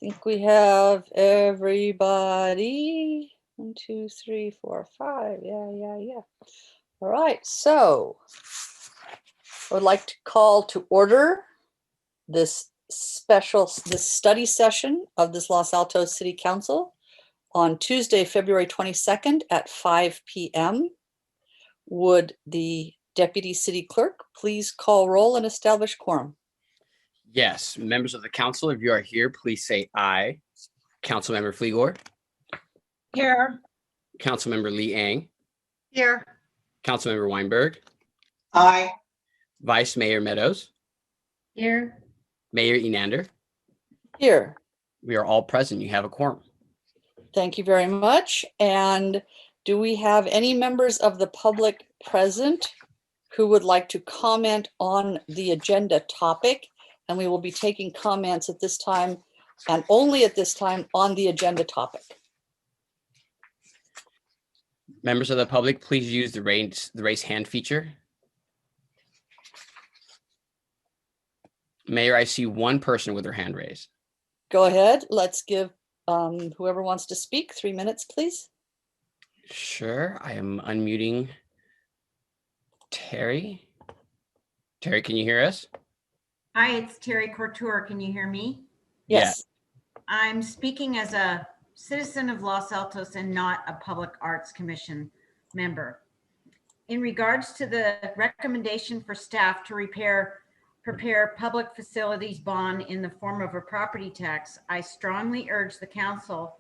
think we have everybody. 1, 2, 3, 4, 5. Yeah. All right, so I would like to call to order this study session of this Los Altos City Council on Tuesday, February 22nd at 5 p.m. Would the Deputy City Clerk please call roll and establish quorum? Yes, members of the council, if you are here, please say aye. Councilmember Fleegor. Here. Councilmember Lee Ang. Here. Councilmember Weinberg. Aye. Vice Mayor Meadows. Here. Mayor Enander. Here. We are all present. You have a quorum. Thank you very much. And do we have any members of the public present who would like to comment on the agenda topic? And we will be taking comments at this time and only at this time on the agenda topic. Members of the public, please use the raise hand feature. Mayor, I see one person with their hand raised. Go ahead. Let's give whoever wants to speak 3 minutes, please. Sure. I am unmuting Terry. Terry, can you hear us? Hi, it's Terry Couture. Can you hear me? Yes. I'm speaking as a citizen of Los Altos and not a Public Arts Commission member. In regards to the recommendation for staff to prepare public facilities bond in the form of a property tax, I strongly urge the council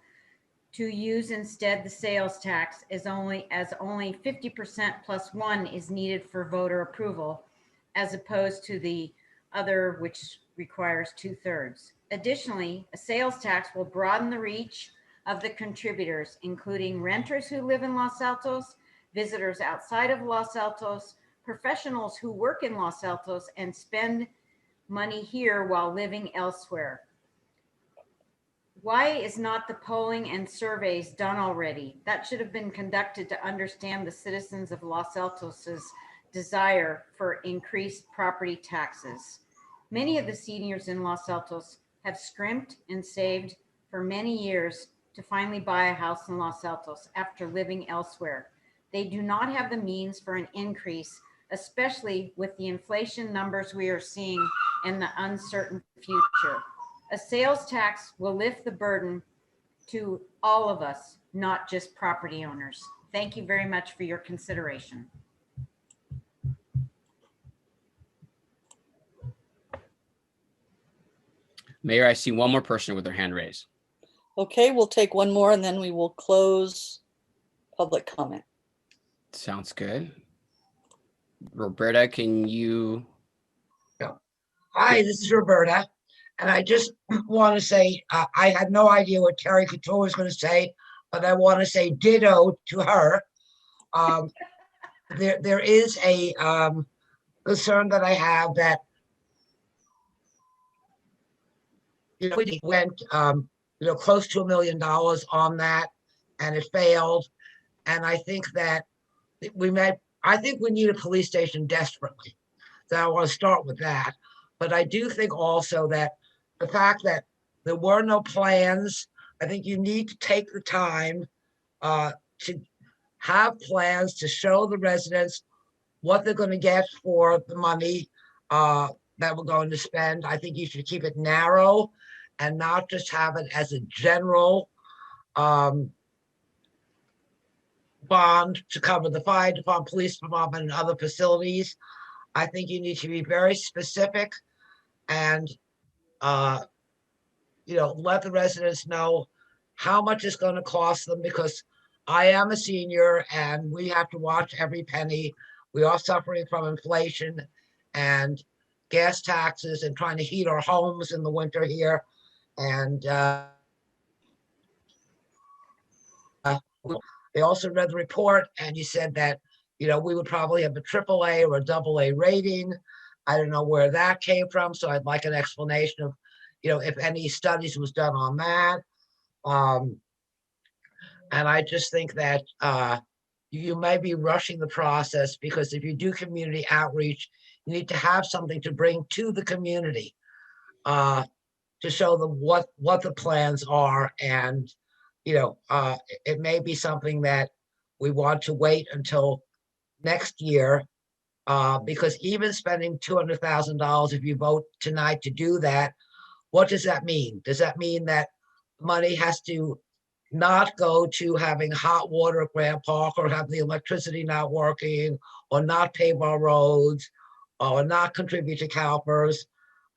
to use instead the sales tax as only 50% plus 1 is needed for voter approval, as opposed to the other, which requires 2/3. Additionally, a sales tax will broaden the reach of the contributors, including renters who live in Los Altos, visitors outside of Los Altos, professionals who work in Los Altos and spend money here while living elsewhere. Why is not the polling and surveys done already? That should have been conducted to understand the citizens of Los Altos's desire for increased property taxes. Many of the seniors in Los Altos have scrimped and saved for many years to finally buy a house in Los Altos after living elsewhere. They do not have the means for an increase, especially with the inflation numbers we are seeing and the uncertain future. A sales tax will lift the burden to all of us, not just property owners. Thank you very much for your consideration. Mayor, I see one more person with their hand raised. Okay, we'll take one more and then we will close public comment. Sounds good. Roberta, can you? Hi, this is Roberta. And I just want to say, I had no idea what Terry Couture was going to say, but I want to say ditto to her. There is a concern that I have that, we went, close to $1 million on that, and it failed. And I think that I think we need a police station desperately. So I want to start with that. But I do think also that the fact that there were no plans, I think you need to take the time to have plans to show the residents what they're going to get for the money that we're going to spend. I think you should keep it narrow and not just have it as a general bond to cover the fire department, police department, and other facilities. I think you need to be very specific and, let the residents know how much it's going to cost them, because I am a senior and we have to watch every penny. We are suffering from inflation and gas taxes and trying to heat our homes in the winter here. And they also read the report, and you said that, we would probably have a AAA or a AA rating. I don't know where that came from, so I'd like an explanation of, if any studies was done on that. And I just think that you may be rushing the process, because if you do community outreach, you need to have something to bring to the community. to show them what the plans are. And, it may be something that we want to wait until next year. Because even spending $200,000, if you vote tonight to do that, what does that mean? Does that mean that money has to not go to having hot water at Grant Park, or have the electricity not working, or not pave our roads, or not contribute to CalPERS?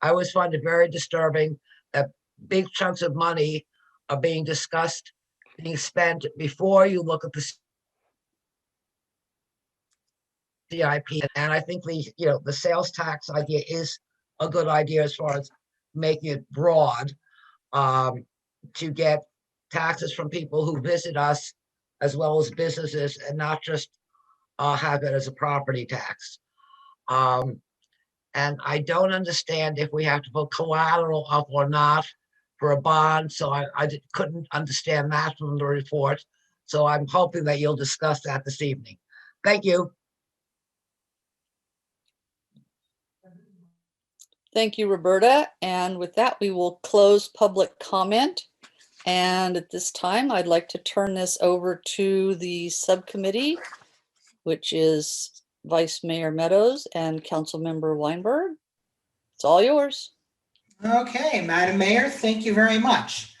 I always find it very disturbing that big chunks of money are being discussed, being spent before you look at the CIP. And I think the sales tax idea is a good idea as far as making it broad, to get taxes from people who visit us as well as businesses, and not just have it as a property tax. And I don't understand if we have to put collateral up or not for a bond. So I couldn't understand that from the report. So I'm hoping that you'll discuss that this evening. Thank you. Thank you, Roberta. And with that, we will close public comment. And at this time, I'd like to turn this over to the subcommittee, which is Vice Mayor Meadows and Councilmember Weinberg. It's all yours. Okay, Madam Mayor, thank you very much.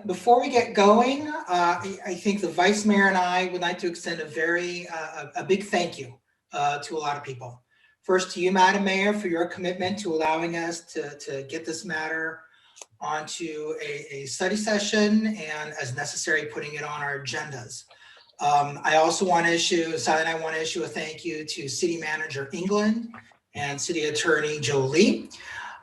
Before we get going, I think the Vice Mayor and I would like to extend a big thank you to a lot of people. First to you, Madam Mayor, for your commitment to allowing us to get this matter onto a study session, and as necessary, putting it on our agendas. I also want to issue, Sally and I want to issue a thank you to City Manager England and City Attorney Jolie,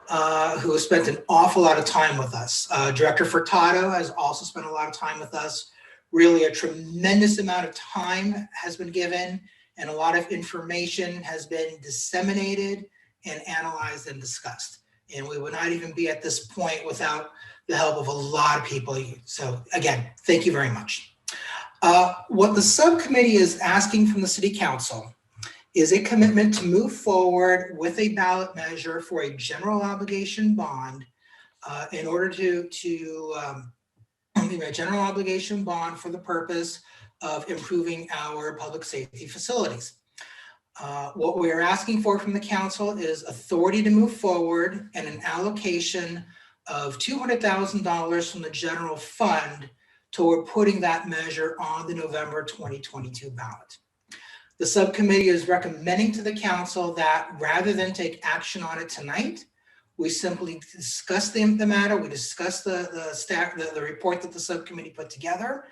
who has spent an awful lot of time with us. Director Furtado has also spent a lot of time with us. Really a tremendous amount of time has been given, and a lot of information has been disseminated and analyzed and discussed. And we would not even be at this point without the help of a lot of people. So again, thank you very much. What the subcommittee is asking from the City Council is a commitment to move forward with a ballot measure for a general obligation bond in order a general obligation bond for the purpose of improving our public safety facilities. What we are asking for from the council is authority to move forward and an allocation of $200,000 from the general fund toward putting that measure on the November 2022 ballot. The subcommittee is recommending to the council that rather than take action on it tonight, we simply discuss the matter, we discuss the report that the subcommittee put together,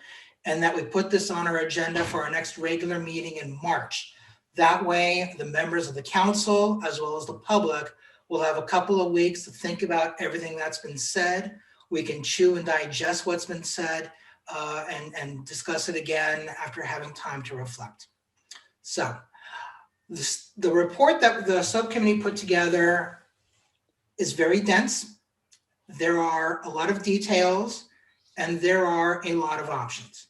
and that we put this on our agenda for our next regular meeting in March. That way, the members of the council, as well as the public, will have a couple of weeks to think about everything that's been said. We can chew and digest what's been said and discuss it again after having time to reflect. So the report that the subcommittee put together is very dense. There are a lot of details and there are a lot of options.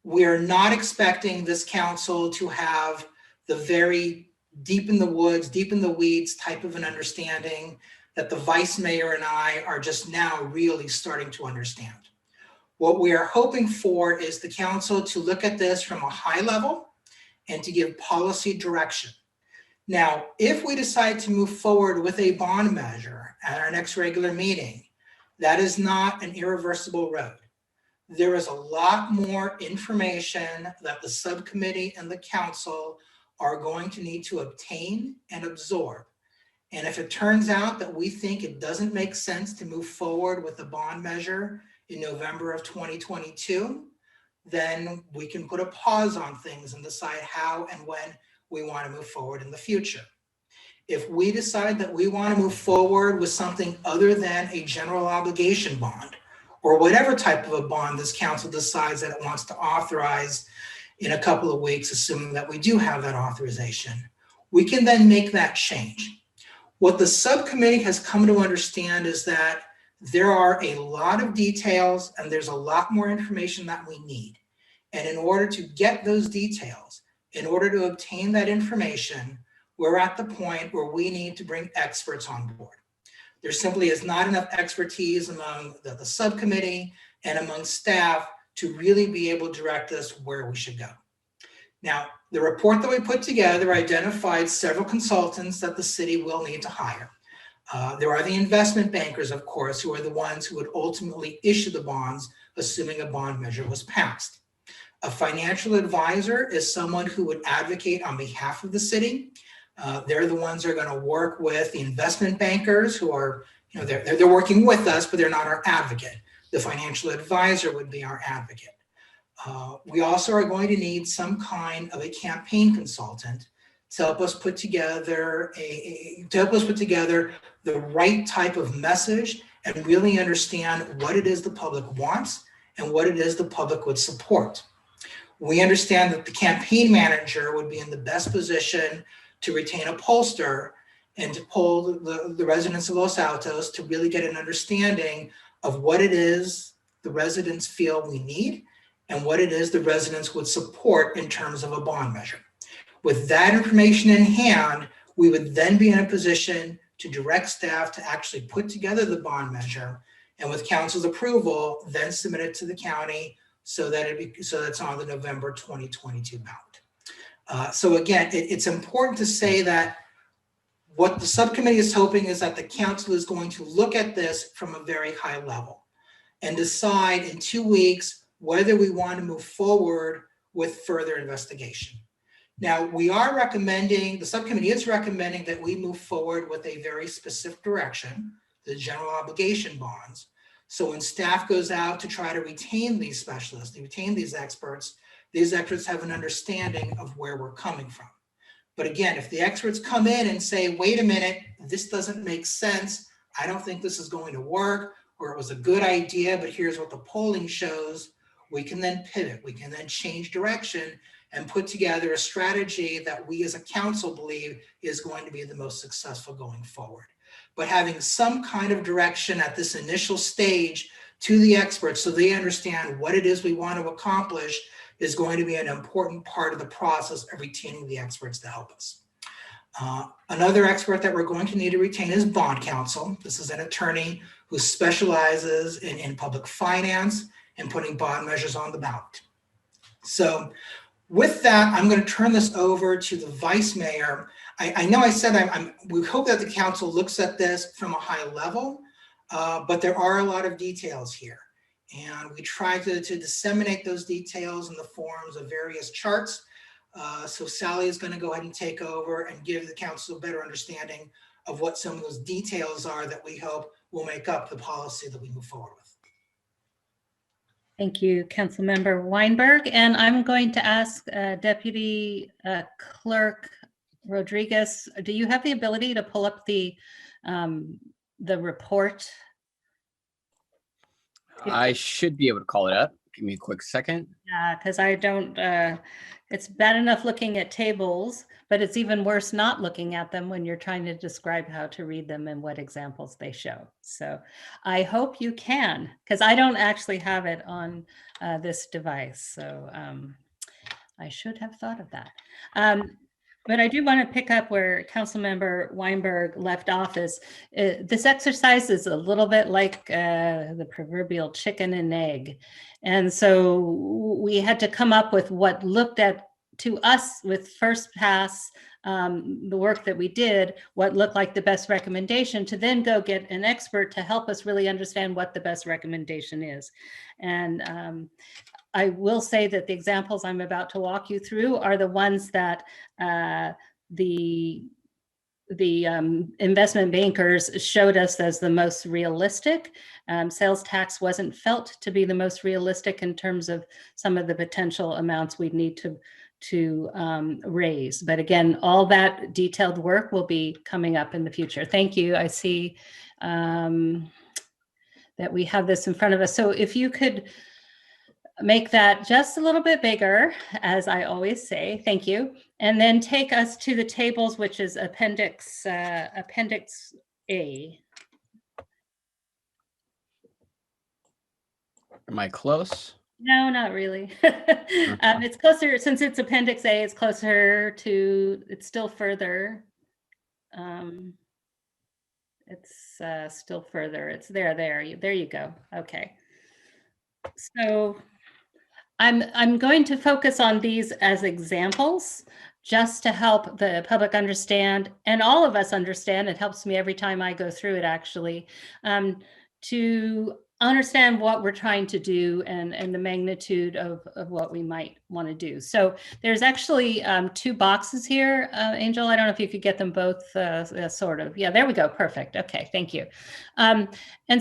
We are not expecting this council to have the very deep in the woods, deep in the weeds type of an understanding that the vice mayor and I are just now really starting to understand. What we are hoping for is the council to look at this from a high level and to give policy direction. Now, if we decide to move forward with a bond measure at our next regular meeting, that is not an irreversible road. There is a lot more information that the subcommittee and the council are going to need to obtain and absorb. And if it turns out that we think it doesn't make sense to move forward with the bond measure in November of 2022, then we can put a pause on things and decide how and when we want to move forward in the future. If we decide that we want to move forward with something other than a general obligation bond, or whatever type of a bond this council decides that it wants to authorize in a couple of weeks, assuming that we do have that authorization, we can then make that change. What the subcommittee has come to understand is that there are a lot of details and there's a lot more information that we need. And in order to get those details, in order to obtain that information, we're at the point where we need to bring experts on board. There simply is not enough expertise among the subcommittee and among staff to really be able to direct us where we should go. Now, the report that we put together identified several consultants that the city will need to hire. There are the investment bankers, of course, who are the ones who would ultimately issue the bonds, assuming a bond measure was passed. A financial advisor is someone who would advocate on behalf of the city. They're the ones who are going to work with the investment bankers who are, they're working with us, but they're not our advocate. The financial advisor would be our advocate. We also are going to need some kind of a campaign consultant to help us put together the right type of message and really understand what it is the public wants and what it is the public would support. We understand that the campaign manager would be in the best position to retain a pollster and to poll the residents of Los Altos to really get an understanding of what it is the residents feel we need and what it is the residents would support in terms of a bond measure. With that information in hand, we would then be in a position to direct staff to actually put together the bond measure, and with council's approval, then submit it to the county so that it's on the November 2022 ballot. So again, it's important to say that what the subcommittee is hoping is that the council is going to look at this from a very high level and decide in 2 weeks whether we want to move forward with further investigation. Now, we are recommending, the subcommittee is recommending that we move forward with a very specific direction, the general obligation bonds. So when staff goes out to try to retain these specialists, to retain these experts have an understanding of where we're coming from. But again, if the experts come in and say, wait a minute, this doesn't make sense, I don't think this is going to work, or it was a good idea, but here's what the polling shows, we can then pivot, we can then change direction and put together a strategy that we as a council believe is going to be the most successful going forward. But having some kind of direction at this initial stage to the experts so they understand what it is we want to accomplish is going to be an important part of the process of retaining the experts to help us. Another expert that we're going to need to retain is bond counsel. This is an attorney who specializes in public finance and putting bond measures on the ballot. So with that, I'm going to turn this over to the vice mayor. I know I said we hope that the council looks at this from a high level, but there are a lot of details here. And we try to disseminate those details in the forms of various charts. So Sally is going to go ahead and take over and give the council a better understanding of what some of those details are that we hope will make up the policy that we move forward with. Thank you, Councilmember Weinberg. And I'm going to ask Deputy Clerk Rodriguez, do you have the ability to pull up the report? I should be able to call it up. Give me a quick second. Yeah, because I don't, it's bad enough looking at tables, but it's even worse not looking at them when you're trying to describe how to read them and what examples they show. So I hope you can, because I don't actually have it on this device. So I should have thought of that. But I do want to pick up where Councilmember Weinberg left off. Is this exercise is a little bit like the proverbial chicken and egg. And so we had to come up with what looked at to us with first pass, the work that we did, what looked like the best recommendation, to then go get an expert to help us really understand what the best recommendation is. And I will say that the examples I'm about to walk you through are the ones that the investment bankers showed us as the most realistic. Sales tax wasn't felt to be the most realistic in terms of some of the potential amounts we'd need to raise. But again, all that detailed work will be coming up in the future. Thank you. I see that we have this in front of us. So if you could make that just a little bit bigger, as I always say, thank you. And then take us to the tables, which is Appendix A. Am I close? No, not really. It's closer, since it's Appendix A, it's closer to, it's still further. It's still further. It's there you go. Okay. So I'm going to focus on these as examples just to help the public understand, and all of us understand. It helps me every time I go through it, actually, to understand what we're trying to do and the magnitude of what we might want to do. So there's actually two boxes here, Angel. I don't know if you could get them both sort of. Yeah, there we go. Perfect. Okay, thank you. And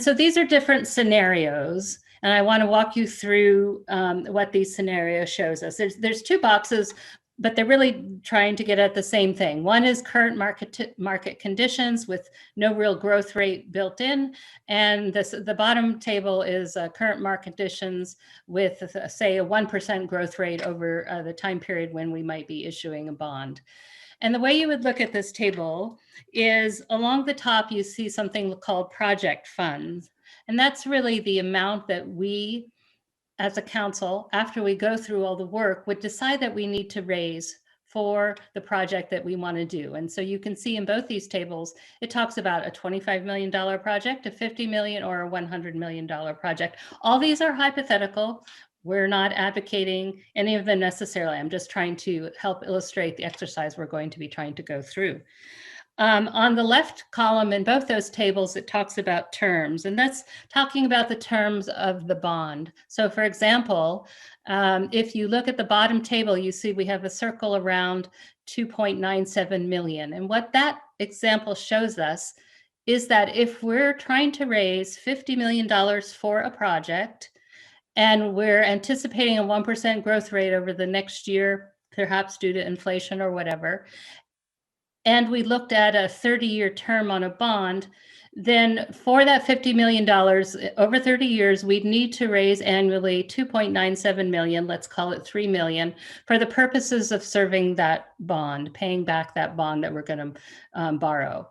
so these are different scenarios. And I want to walk you through what these scenarios shows us. There's two boxes, but they're really trying to get at the same thing. One is current market conditions with no real growth rate built in. And the bottom table is current market conditions with, say, a 1% growth rate over the time period when we might be issuing a bond. And the way you would look at this table is along the top, you see something called project funds. And that's really the amount that we, as a council, after we go through all the work, would decide that we need to raise for the project that we want to do. And so you can see in both these tables, it talks about a $25 million project, a $50 million, or a $100 million project. All these are hypothetical. We're not advocating any of them necessarily. I'm just trying to help illustrate the exercise we're going to be trying to go through. On the left column in both those tables, it talks about terms, and that's talking about the terms of the bond. So for example, if you look at the bottom table, you see we have a circle around 2.97 million. And what that example shows us is that if we're trying to raise $50 million for a project, and we're anticipating a 1% growth rate over the next year, perhaps due to inflation or whatever, and we looked at a 30-year term on a bond, then for that $50 million over 30 years, we'd need to raise annually 2.97 million, let's call it 3 million, for the purposes of serving that bond, paying back that bond that we're going to borrow.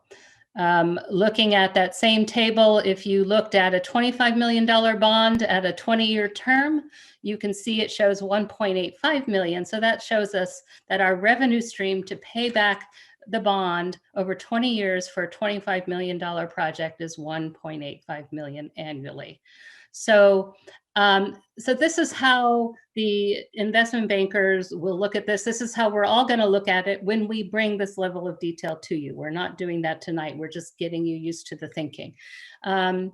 Looking at that same table, if you looked at a $25 million bond at a 20-year term, you can see it shows 1.85 million. So that shows us that our revenue stream to pay back the bond over 20 years for a $25 million project is 1.85 million annually. So, so this is how the investment bankers will look at this. This is how we're all going to look at it when we bring this level of detail to you. We're not doing that tonight. We're just getting you used to the thinking. And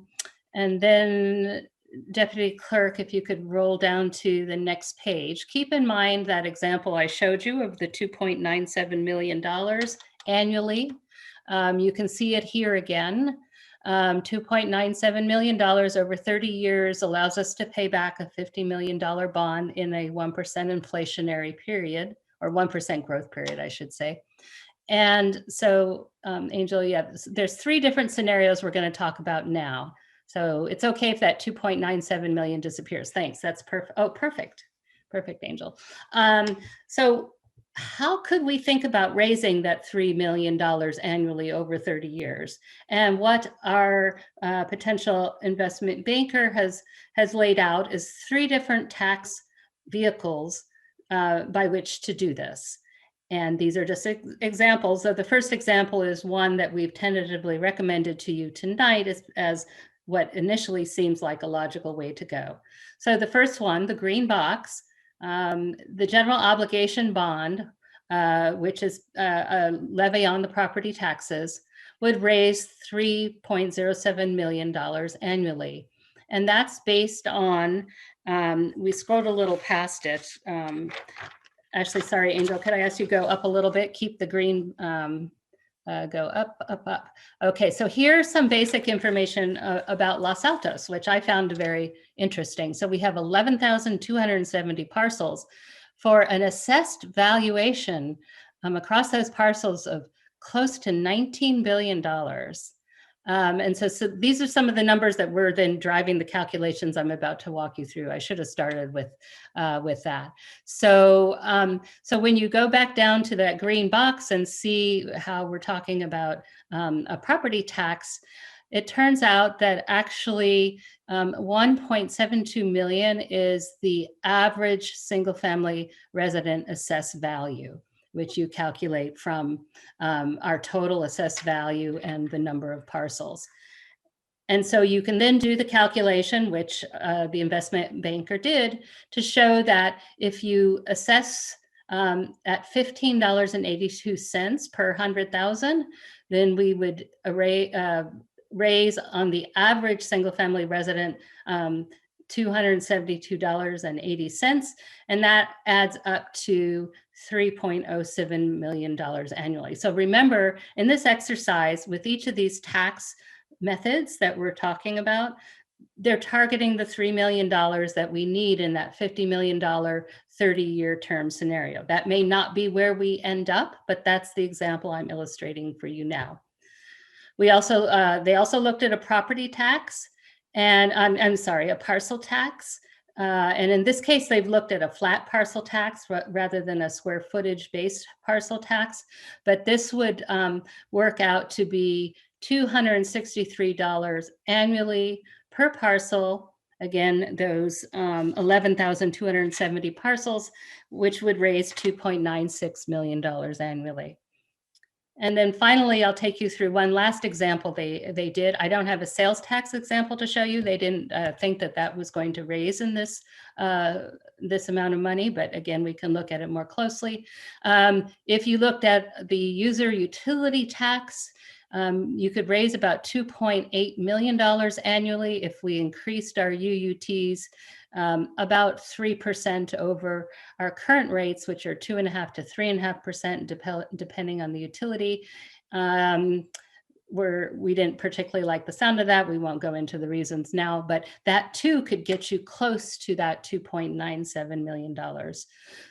then Deputy Clerk, if you could roll down to the next page. Keep in mind that example I showed you of the $2.97 million annually. You can see it here again. $2.97 million over 30 years allows us to pay back a $50 million bond in a 1% inflationary period, or 1% growth period, I should say. And so, Angel, yeah, there's three different scenarios we're going to talk about now. So it's okay if that 2.97 million disappears. Thanks. That's perfect. Oh, perfect. Perfect, Angel. So how could we think about raising that $3 million annually over 30 years? And what our potential investment banker has laid out is three different tax vehicles by which to do this. And these are just examples. So the first example is one that we've tentatively recommended to you tonight as what initially seems like a logical way to go. So the first one, the green box, the general obligation bond, which is a levy on the property taxes, would raise $3.07 million annually. And that's based on, we scrolled a little past it. Actually, sorry, Angel, could I ask you go up a little bit? Keep the green, go up, up, up. Okay, so here's some basic information about Los Altos, which I found very interesting. So we have 11,270 parcels for an assessed valuation across those parcels of close to $19 billion. And so these are some of the numbers that were then driving the calculations I'm about to walk you through. I should have started with that. So, so when you go back down to that green box and see how we're talking about a property tax, it turns out that actually 1.72 million is the average single family resident assessed value. which you calculate from our total assessed value and the number of parcels. And so you can then do the calculation, which the investment banker did, to show that if you assess at $15.82 per 100,000, then we would raise on the average single-family resident $272.80, and that adds up to $3.07 million annually. So remember, in this exercise, with each of these tax methods that we're talking about, they're targeting the $3 million that we need in that $50 million 30-year term scenario. That may not be where we end up, but that's the example I'm illustrating for you now. We also, they also looked at a property tax, and I'm sorry, a parcel tax. And in this case, they've looked at a flat parcel tax rather than a square footage based parcel tax. But this would work out to be $263 annually per parcel. Again, those 11,270 parcels, which would raise $2.96 million annually. And then finally, I'll take you through one last example they did. I don't have a sales tax example to show you. They didn't think that that was going to raise in this this amount of money, but again, we can look at it more closely. If you looked at the user utility tax, you could raise about $2.8 million annually if we increased our UUTs about 3% over our current rates, which are 2.5% to 3.5%, depending on the utility. We didn't particularly like the sound of that. We won't go into the reasons now, but that too could get you close to that $2.97 million.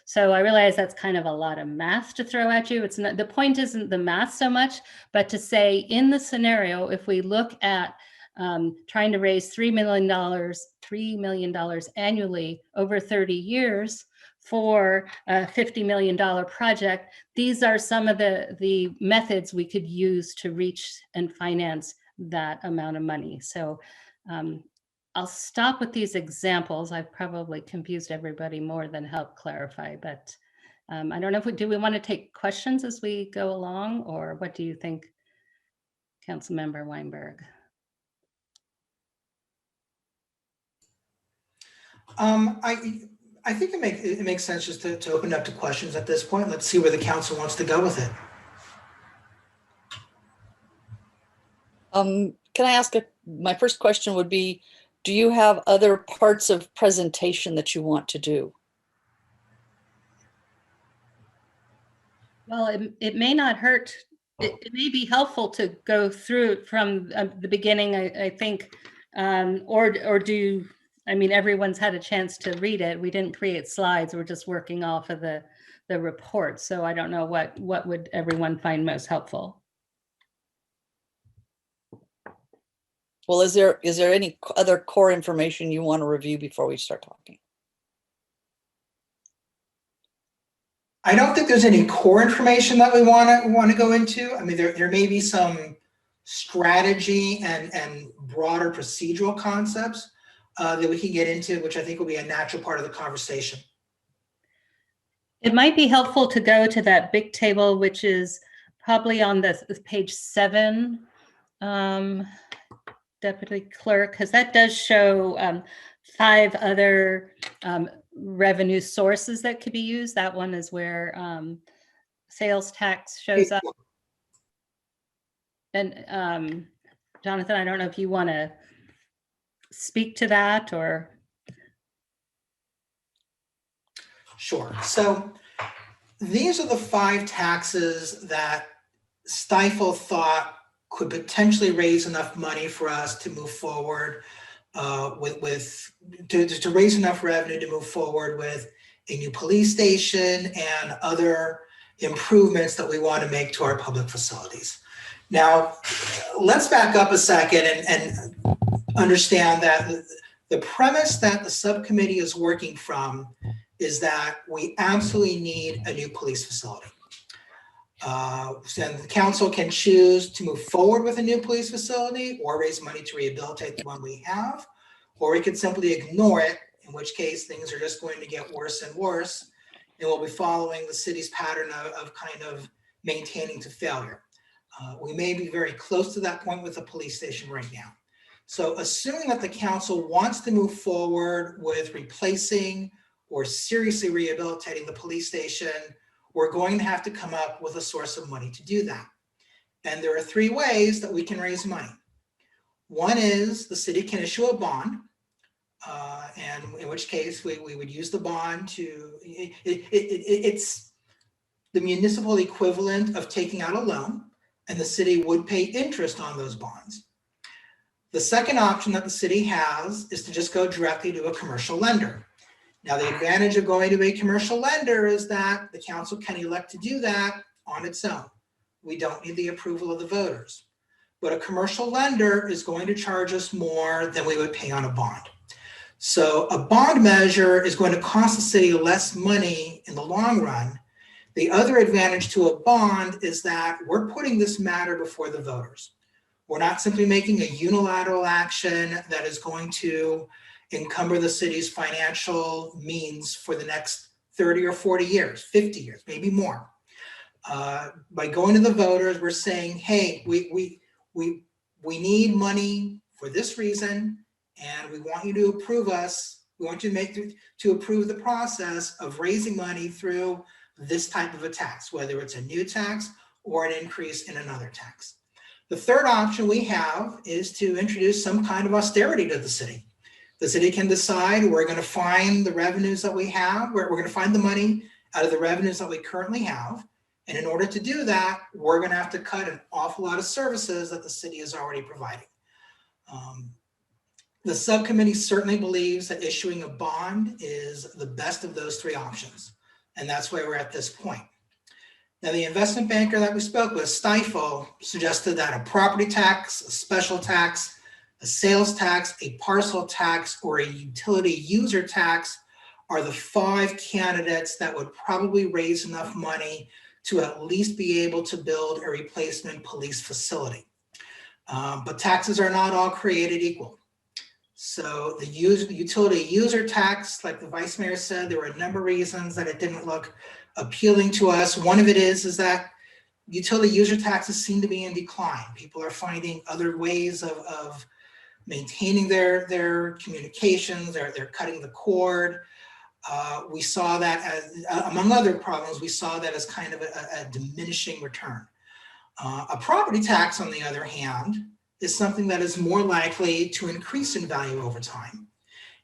So I realize that's kind of a lot of math to throw at you. It's not, the point isn't the math so much, but to say in the scenario, if we look at trying to raise $3 million annually over 30 years for a $50 million project, these are some of the methods we could use to reach and finance that amount of money. So I'll stop with these examples. I've probably confused everybody more than helped clarify, but I don't know if do we want to take questions as we go along, or what do you think, Councilmember Weinberg? I think it makes sense just to open up to questions at this point. Let's see where the council wants to go with it. Can I ask my first question would be, do you have other parts of presentation that you want to do? Well, it may not hurt. It may be helpful to go through it from the beginning, I think, or do. I mean, everyone's had a chance to read it. We didn't create slides. We're just working off of the report. So I don't know what would everyone find most helpful. Well, is there any other core information you want to review before we start talking? I don't think there's any core information that we want to go into. I mean, there may be some strategy and broader procedural concepts that we can get into, which I think will be a natural part of the conversation. It might be helpful to go to that big table, which is probably on the page 7, Deputy Clerk, because that does show 5 other revenue sources that could be used. That one is where sales tax shows up. And Jonathan, I don't know if you want to speak to that or. Sure. So these are the 5 taxes that Stifel thought could potentially raise enough money for us to move forward to raise enough revenue to move forward with a new police station and other improvements that we want to make to our public facilities. Now, let's back up a second and understand that the premise that the subcommittee is working from is that we absolutely need a new police facility. And the council can choose to move forward with a new police facility or raise money to rehabilitate the one we have, or we could simply ignore it, in which case things are just going to get worse and worse and we'll be following the city's pattern of kind of maintaining to failure. We may be very close to that point with the police station right now. So assuming that the council wants to move forward with replacing or seriously rehabilitating the police station, we're going to have to come up with a source of money to do that. And there are three ways that we can raise money. One is the city can issue a bond, and in which case we would use the bond to, it's the municipal equivalent of taking out a loan, and the city would pay interest on those bonds. The second option that the city has is to just go directly to a commercial lender. Now, the advantage of going to a commercial lender is that the council can elect to do that on its own. We don't need the approval of the voters. But a commercial lender is going to charge us more than we would pay on a bond. So a bond measure is going to cost the city less money in the long run. The other advantage to a bond is that we're putting this matter before the voters. We're not simply making a unilateral action that is going to encumber the city's financial means for the next 30 or 40 years, 50 years, maybe more. By going to the voters, we're saying, hey, we need money for this reason, and we want you to approve us. We want you to approve the process of raising money through this type of a tax, whether it's a new tax or an increase in another tax. The third option we have is to introduce some kind of austerity to the city. The city can decide we're going to find the revenues that we have, we're going to find the money out of the revenues that we currently have. And in order to do that, we're going to have to cut an awful lot of services that the city is already providing. The subcommittee certainly believes that issuing a bond is the best of those three options. And that's why we're at this point. Now, the investment banker that we spoke with, Stifel, suggested that a property tax, a special tax, a sales tax, a parcel tax, or a utility user tax are the 5 candidates that would probably raise enough money to at least be able to build a replacement police facility. But taxes are not all created equal. So the utility user tax, like the vice mayor said, there were a number of reasons that it didn't look appealing to us. One of it is that utility user taxes seem to be in decline. People are finding other ways of maintaining their communications, they're cutting the cord. We saw that as, among other problems, we saw that as kind of a diminishing return. A property tax, on the other hand, is something that is more likely to increase in value over time.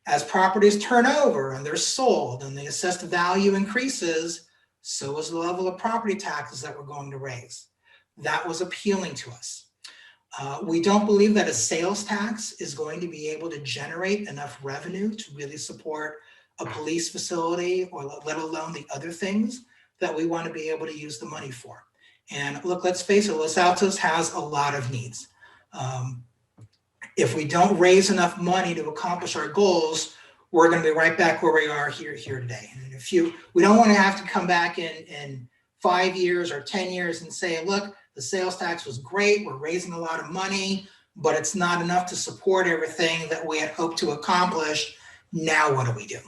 As properties turn over and they're sold and the assessed value increases, so is the level of property taxes that we're going to raise. That was appealing to us. We don't believe that a sales tax is going to be able to generate enough revenue to really support a police facility, or let alone the other things that we want to be able to use the money for. And look, let's face it, Los Altos has a lot of needs. If we don't raise enough money to accomplish our goals, we're going to be right back where we are here today. And we don't want to have to come back in 5 years or 10 years and say, look, the sales tax was great, we're raising a lot of money, but it's not enough to support everything that we had hoped to accomplish. Now what do we do?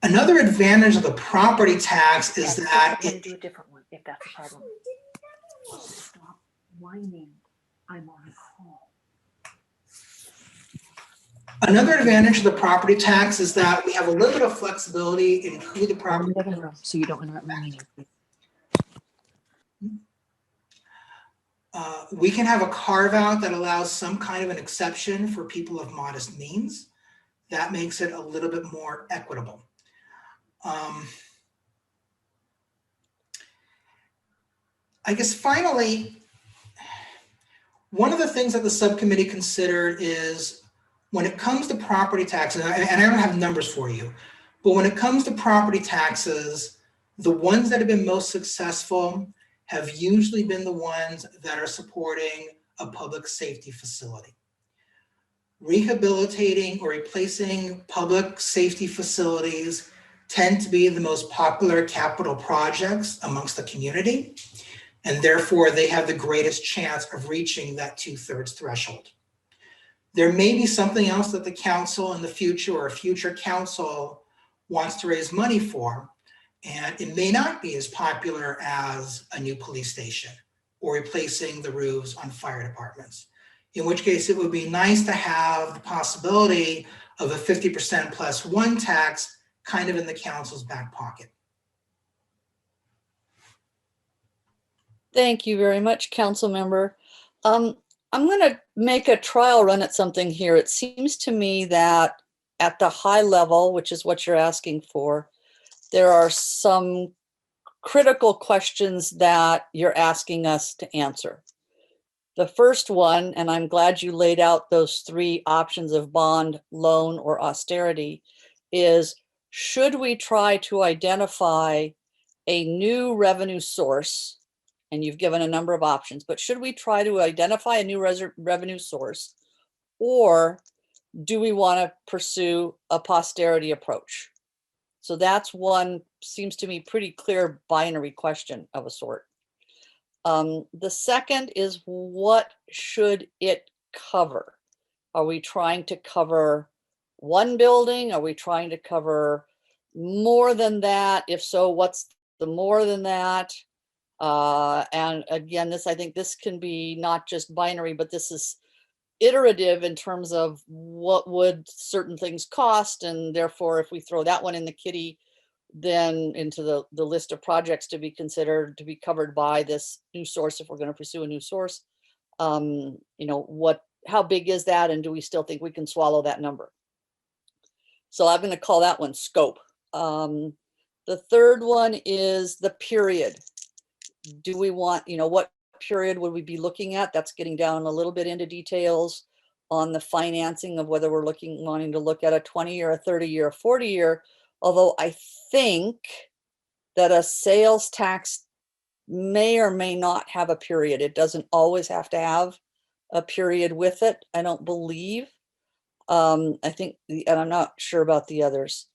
Another advantage of the property tax is that I'm going to do a different one if that's a problem. Stop whining. I'm on a call. Another advantage of the property tax is that we have a little bit of flexibility in who the property. So you don't interrupt my meeting. We can have a carve out that allows some kind of an exception for people of modest means. That makes it a little bit more equitable. I guess finally, one of the things that the subcommittee considered is when it comes to property taxes, and I don't have numbers for you, but when it comes to property taxes, the ones that have been most successful have usually been the ones that are supporting a public safety facility. Rehabilitating or replacing public safety facilities tend to be the most popular capital projects amongst the community, and therefore they have the greatest chance of reaching that 2/3 threshold. There may be something else that the council in the future or a future council wants to raise money for. And it may not be as popular as a new police station or replacing the roofs on fire departments. In which case it would be nice to have the possibility of a 50% plus one tax kind of in the council's back pocket. Thank you very much, council member. I'm going to make a trial run at something here. It seems to me that at the high level, which is what you're asking for, there are some critical questions that you're asking us to answer. The first one, and I'm glad you laid out those three options of bond, loan, or austerity, is should we try to identify a new revenue source? And you've given a number of options, but should we try to identify a new revenue source, or do we want to pursue a posterity approach? So that's one, seems to me, pretty clear binary question of a sort. The second is, what should it cover? Are we trying to cover one building? Are we trying to cover more than that? If so, what's the more than that? And again, I think this can be not just binary, but this is iterative in terms of what would certain things cost. And therefore, if we throw that one in the kitty, then into the list of projects to be considered to be covered by this new source, if we're going to pursue a new source, you know, how big is that? And do we still think we can swallow that number? So I'm going to call that one scope. The third one is the period. Do we want, you know, what period would we be looking at? That's getting down a little bit into details on the financing of whether we're wanting to look at a 20-year, a 30-year, a 40-year. Although I think that a sales tax may or may not have a period. It doesn't always have to have a period with it, I don't believe. I think, and I'm not sure about the others.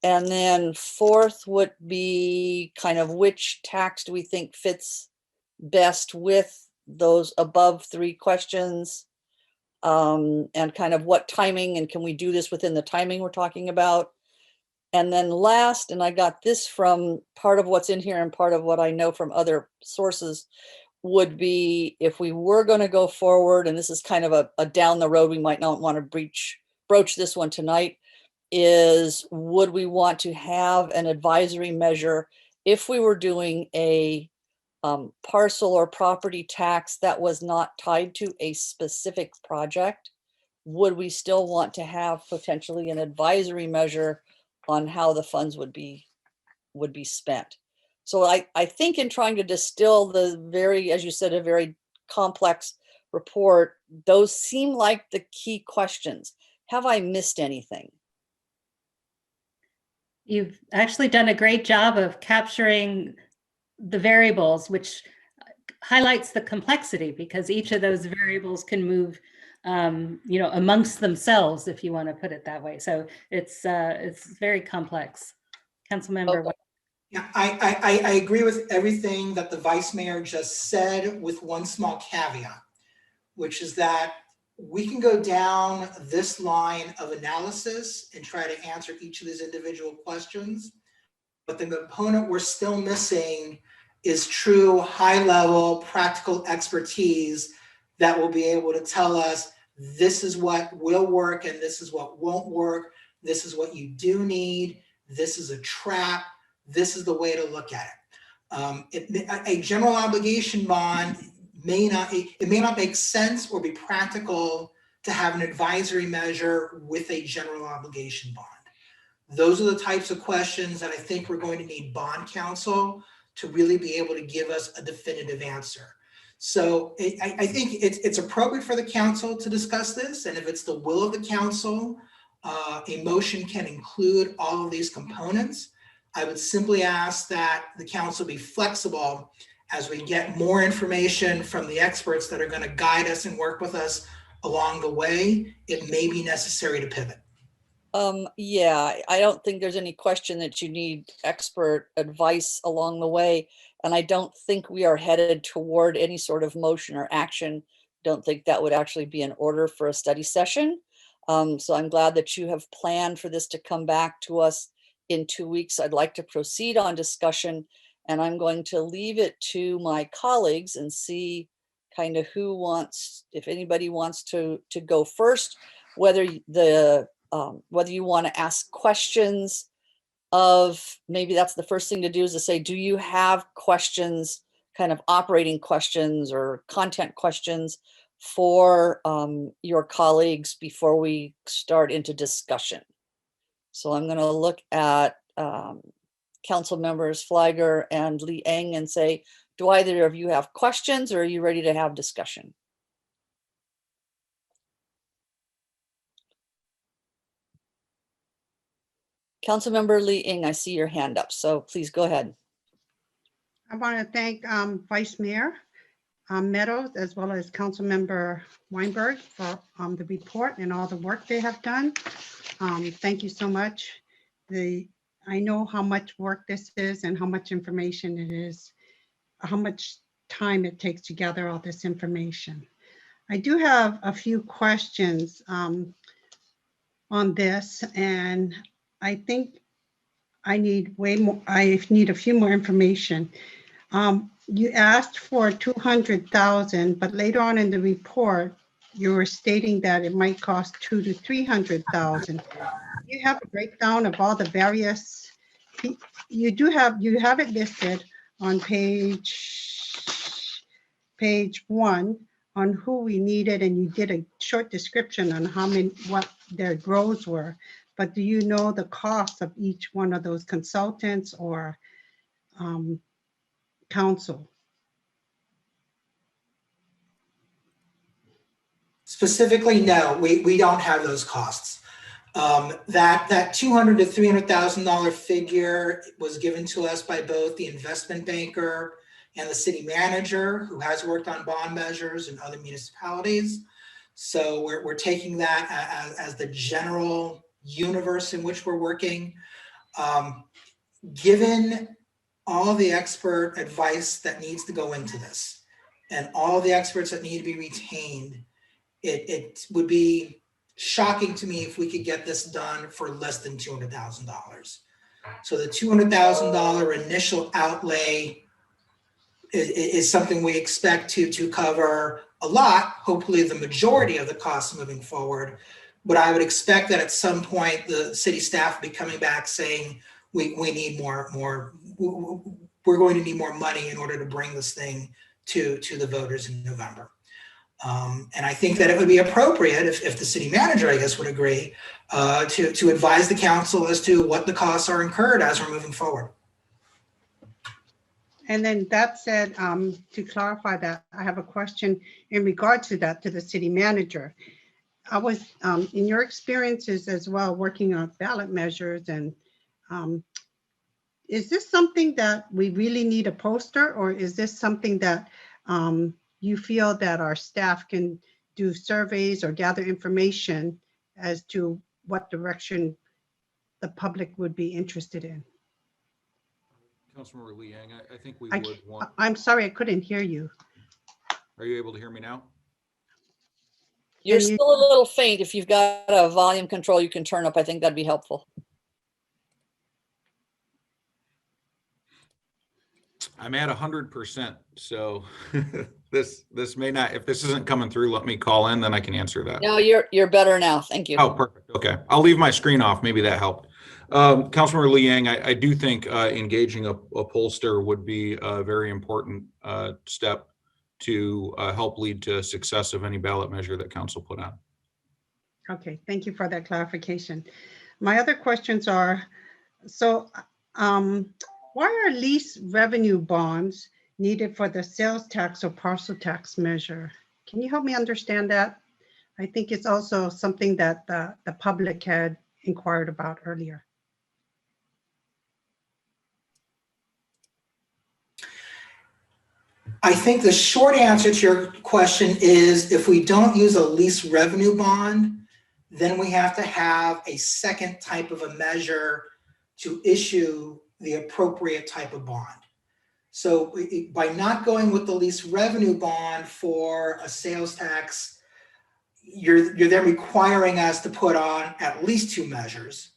And then fourth would be kind of which tax do we think fits best with those above three questions, and kind of what timing, and can we do this within the timing we're talking about? And then last, and I got this from part of what's in here and part of what I know from other sources, would be if we were going to go forward, and this is kind of a down the road, we might not want to broach this one tonight, is would we want to have an advisory measure if we were doing a parcel or property tax that was not tied to a specific project? Would we still want to have potentially an advisory measure on how the funds would be spent? So I think in trying to distill the very, as you said, a very complex report, those seem like the key questions. Have I missed anything? You've actually done a great job of capturing the variables, which highlights the complexity, because each of those variables can move, you know, amongst themselves, if you want to put it that way. So it's very complex. Councilmember. Okay. Yeah, I agree with everything that the vice mayor just said, with one small caveat, which is that we can go down this line of analysis and try to answer each of these individual questions, but the component we're still missing is true high-level practical expertise that will be able to tell us this is what will work and this is what won't work. This is what you do need. This is a trap. This is the way to look at it. A general obligation bond may not make sense or be practical to have an advisory measure with a general obligation bond. Those are the types of questions that I think we're going to need bond counsel to really be able to give us a definitive answer. So I think it's appropriate for the council to discuss this. And if it's the will of the council, a motion can include all of these components. I would simply ask that the council be flexible as we get more information from the experts that are going to guide us and work with us along the way. It may be necessary to pivot. Yeah, I don't think there's any question that you need expert advice along the way. And I don't think we are headed toward any sort of motion or action. Don't think that would actually be in order for a study session. So I'm glad that you have planned for this to come back to us in 2 weeks, I'd like to proceed on discussion, and I'm going to leave it to my colleagues and see kind of who wants, if anybody wants to go first, whether whether you want to ask questions of, maybe that's the first thing to do, is to say, do you have questions, kind of operating questions or content questions for your colleagues before we start into discussion? So I'm going to look at council members Flagger and Lee Eng and say, do either of you have questions, or are you ready to have discussion? Councilmember Lee Eng, I see your hand up, so please go ahead. I want to thank Vice Mayor Meadows, as well as Councilmember Weinberg, for the report and all the work they have done. Thank you so much. I know how much work this is and how much information it is, how much time it takes to gather all this information. I do have a few questions on this, and I think I need way more. I need a few more information. You asked for 200,000, but later on in the report, you were stating that it might cost 200,000 to 300,000. You have a breakdown of all the various. You have it listed on page 1 on who we needed, and you did a short description on what their roles were. But do you know the cost of each one of those consultants or counsel? Specifically, no, we don't have those costs. That $200,000 to $300,000 figure was given to us by both the investment banker and the city manager, who has worked on bond measures in other municipalities. So we're taking that as the general universe in which we're working. Given all the expert advice that needs to go into this and all the experts that need to be retained, it would be shocking to me if we could get this done for less than $200,000. So the $200,000 initial outlay is something we expect to cover a lot, hopefully the majority of the costs moving forward. But I would expect that at some point the city staff will be coming back saying, we need more, we're going to need more money in order to bring this thing to the voters in November. And I think that it would be appropriate if the city manager, I guess, would agree to advise the council as to what the costs are incurred as we're moving forward. And then that said, to clarify that, I have a question in regard to that, to the city manager. I was, in your experiences as well, working on ballot measures, and is this something that we really need a poster, or is this something that you feel that our staff can do surveys or gather information as to what direction the public would be interested in? Councilmember Liang, I think we would want. I'm sorry, I couldn't hear you. Are you able to hear me now? You're still a little faint. If you've got a volume control you can turn up, I think that'd be helpful. I'm at 100%. So this may not, if this isn't coming through, let me call in, then I can answer that. No, you're better now. Thank you. Oh, perfect. Okay. I'll leave my screen off. Maybe that helped. Councilmember Liang, I do think engaging a pollster would be a very important step to help lead to success of any ballot measure that council put on. Okay, thank you for that clarification. My other questions are, so why are lease revenue bonds needed for the sales tax or parcel tax measure? Can you help me understand that? I think it's also something that the public had inquired about earlier. I think the short answer to your question is, if we don't use a lease revenue bond, then we have to have a second type of a measure to issue the appropriate type of bond. So by not going with the lease revenue bond for a sales tax, you're then requiring us to put on at least two measures.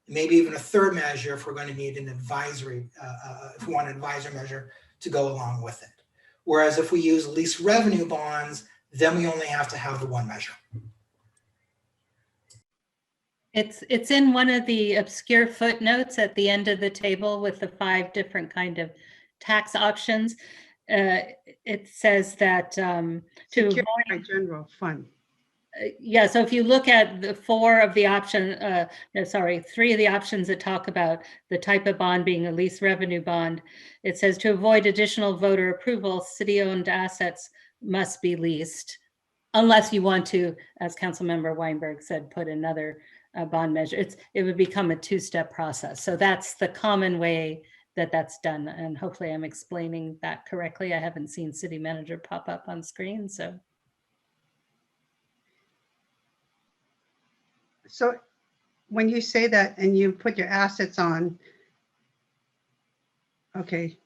maybe even a third measure if we're going to need an advisory, if we want an advisory measure to go along with it. Whereas if we use lease revenue bonds, then we only have to have the one measure. It's in one of the obscure footnotes at the end of the table with the 5 different kind of tax options. It says that to Secured avoid, by general fund. yeah, so if you look at the 4 of the option, no, sorry, 3 of the options that talk about the type of bond being a lease revenue bond, it says to avoid additional voter approval, city-owned assets must be leased, unless you want to, as Councilmember Weinberg said, put another bond measure. It would become a 2-step process. So that's the common way that that's done. And hopefully I'm explaining that correctly. I haven't seen city manager pop up on screen, so. So when you say that and you put your assets on, okay.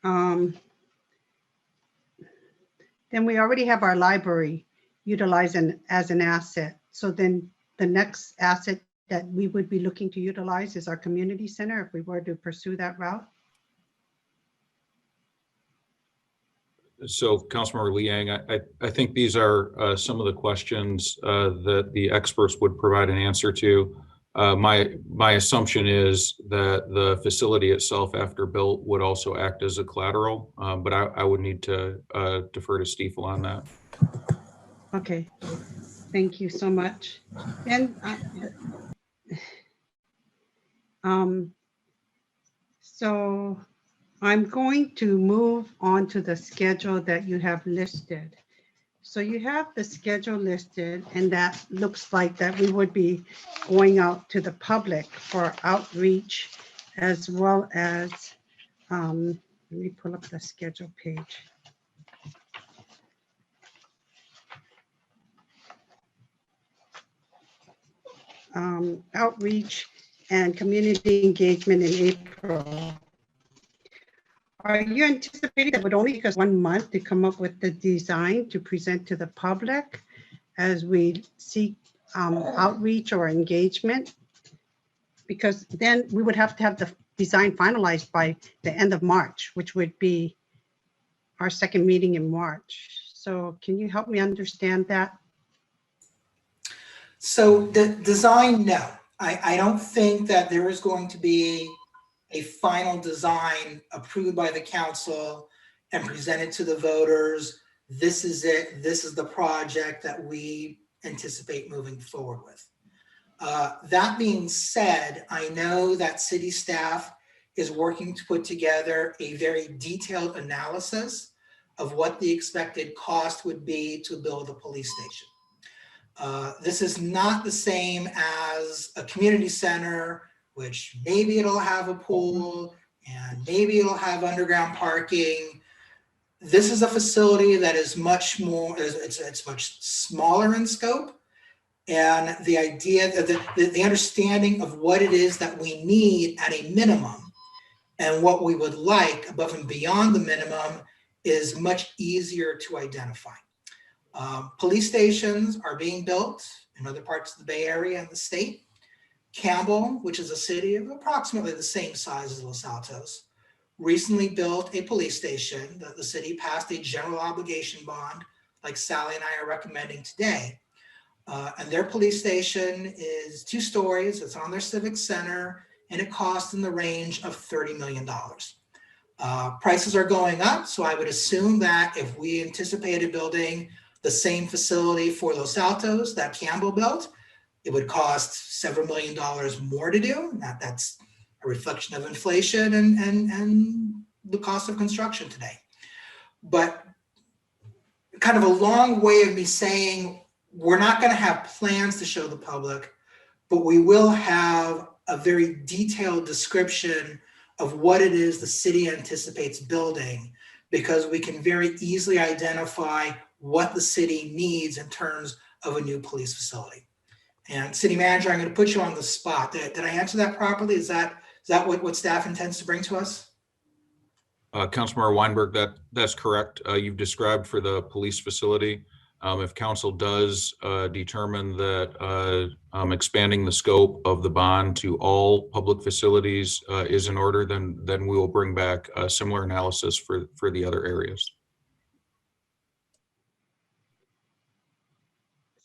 Then we already have our library utilized as an asset. So then the next asset that we would be looking to utilize is our community center if we were to pursue that route. So Councilmember Liang, I think these are some of the questions that the experts would provide an answer to. My assumption is that the facility itself after built would also act as a collateral, but I would need to defer to Stiefel on that. Okay, thank you so much. And so I'm going to move on to the schedule that you have listed. So you have the schedule listed, and that looks like that we would be going out to the public for outreach, as well as, let me pull up the schedule page. Outreach and community engagement in April. Are you anticipating that would only take us 1 month to come up with the design to present to the public as we seek outreach or engagement? Because then we would have to have the design finalized by the end of March, which would be our second meeting in March. So can you help me understand that? So the design, no. I don't think that there is going to be a final design approved by the council and presented to the voters. This is it. This is the project that we anticipate moving forward with. That being said, I know that city staff is working to put together a very detailed analysis of what the expected cost would be to build a police station. This is not the same as a community center, which maybe it'll have a pool and maybe it'll have underground parking. This is a facility that is much more, it's much smaller in scope. And the idea, the understanding of what it is that we need at a minimum and what we would like above and beyond the minimum is much easier to identify. Police stations are being built in other parts of the Bay Area and the state. Campbell, which is a city of approximately the same size as Los Altos, recently built a police station that the city passed a general obligation bond, like Sally and I are recommending today. And their police station is 2 stories, it's on their civic center, and it costs in the range of $30 million. Prices are going up, so I would assume that if we anticipated building the same facility for Los Altos that Campbell built, it would cost several $1 million more to do. That's a reflection of inflation and the cost of construction today. But kind of a long way of me saying, we're not going to have plans to show the public, but we will have a very detailed description of what it is the city anticipates building, because we can very easily identify what the city needs in terms of a new police facility. And city manager, I'm going to put you on the spot. Did I answer that properly? Is that what staff intends to bring to us? Councilmember Weinberg, that's correct. You've described for the police facility If council does determine that expanding the scope of the bond to all public facilities is in order, then we will bring back a similar analysis for the other areas.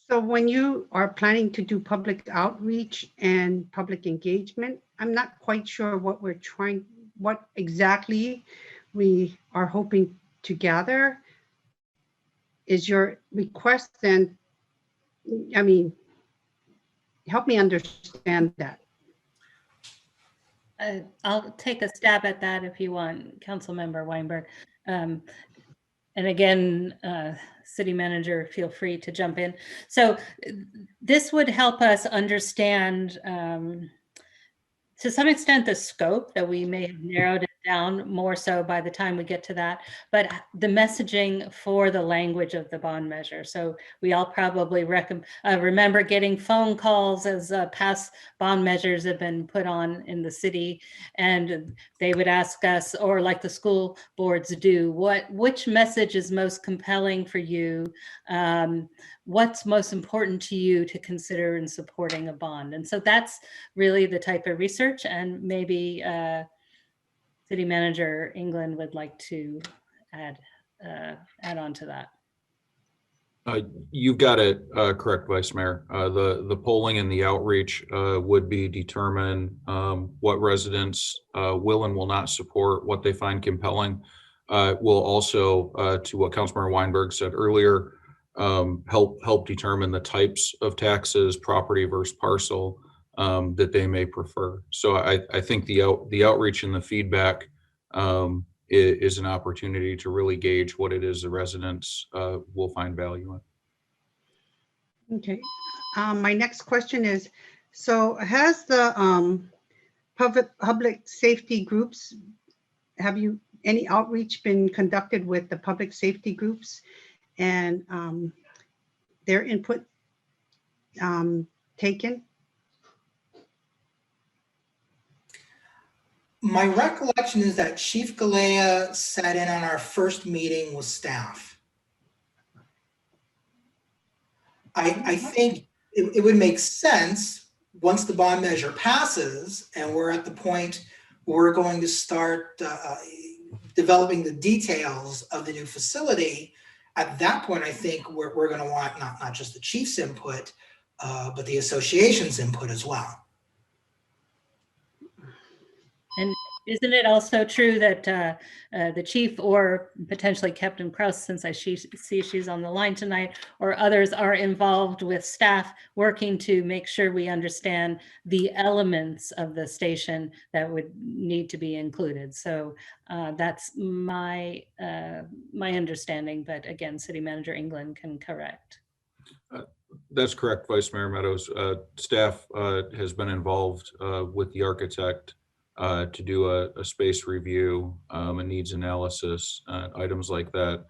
So when you are planning to do public outreach and public engagement, I'm not quite sure what exactly we are hoping to gather. Is your request then, I mean, help me understand that. I'll take a stab at that if you want, Councilmember Weinberg. And again, City Manager, feel free to jump in. So this would help us understand, to some extent, the scope that we may have narrowed it down more so by the time we get to that, but the messaging for the language of the bond measure. So we all probably remember getting phone calls as past bond measures have been put on in the city, and they would ask us, or like the school boards do, which message is most compelling for you? What's most important to you to consider in supporting a bond? And so that's really the type of research, and maybe City Manager England would like to add on to that. You've got it correct, Vice Mayor. The polling and the outreach would be determine what residents will and will not support, what they find compelling. Will also, to what Councilmember Weinberg said earlier, help determine the types of taxes, property versus parcel, that they may prefer. So I think the outreach and the feedback is an opportunity to really gauge what it is the residents will find value in. Okay. My next question is, so has the public safety groups, any outreach been conducted with the public safety groups and their input taken? My recollection is that Chief Galea sat in on our first meeting with staff. I think it would make sense once the bond measure passes and we're at the point where we're going to start developing the details of the new facility. At that point, I think we're going to want not just the chief's input, but the association's input as well. And isn't it also true that the chief, or potentially Captain Kraus, since I see she's on the line tonight, or others are involved with staff working to make sure we understand the elements of the station that would need to be included? So that's my understanding, but again, City Manager England can correct. That's correct, Vice Mayor Meadows. Staff has been involved with the architect to do a space review, a needs analysis, items like that.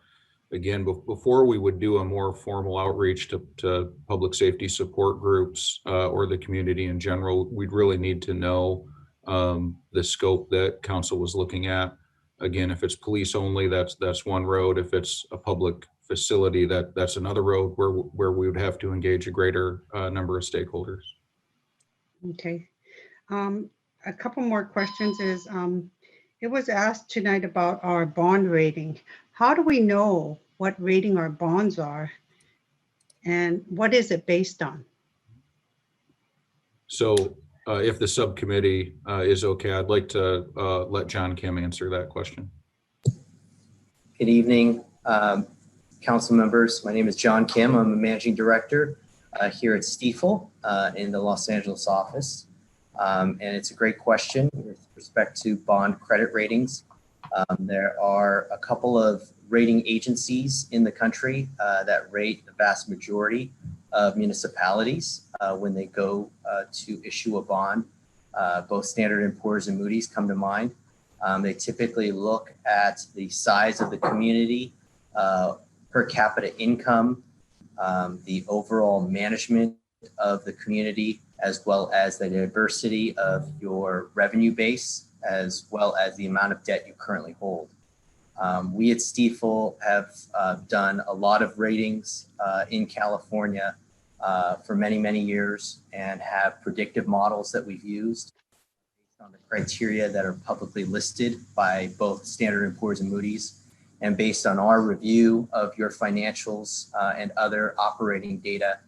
Again, before we would do a more formal outreach to public safety support groups or the community in general, we'd really need to know the scope that council was looking at. Again, if it's police only, that's one road. If it's a public facility, that's another road where we would have to engage a greater number of stakeholders. Okay. A couple more questions is, it was asked tonight about our bond rating. How do we know what rating our bonds are? And what is it based on? So if the subcommittee is okay, I'd like to let John Kim answer that question. Good evening, council members. My name is John Kim. I'm a managing director here at Stiefel in the Los Angeles office. And it's a great question with respect to bond credit ratings. There are a couple of rating agencies in the country that rate the vast majority of municipalities when they go to issue a bond. Both Standard & Poor's and Moody's come to mind. They typically look at the size of the community, per capita income, the overall management of the community, as well as the diversity of your revenue base, as well as the amount of debt you currently hold. We at Stiefel have done a lot of ratings in California for many, many years and have predictive models that we've used based on the criteria that are publicly listed by both Standard & Poor's and Moody's. And based on our review of your financials and other operating data,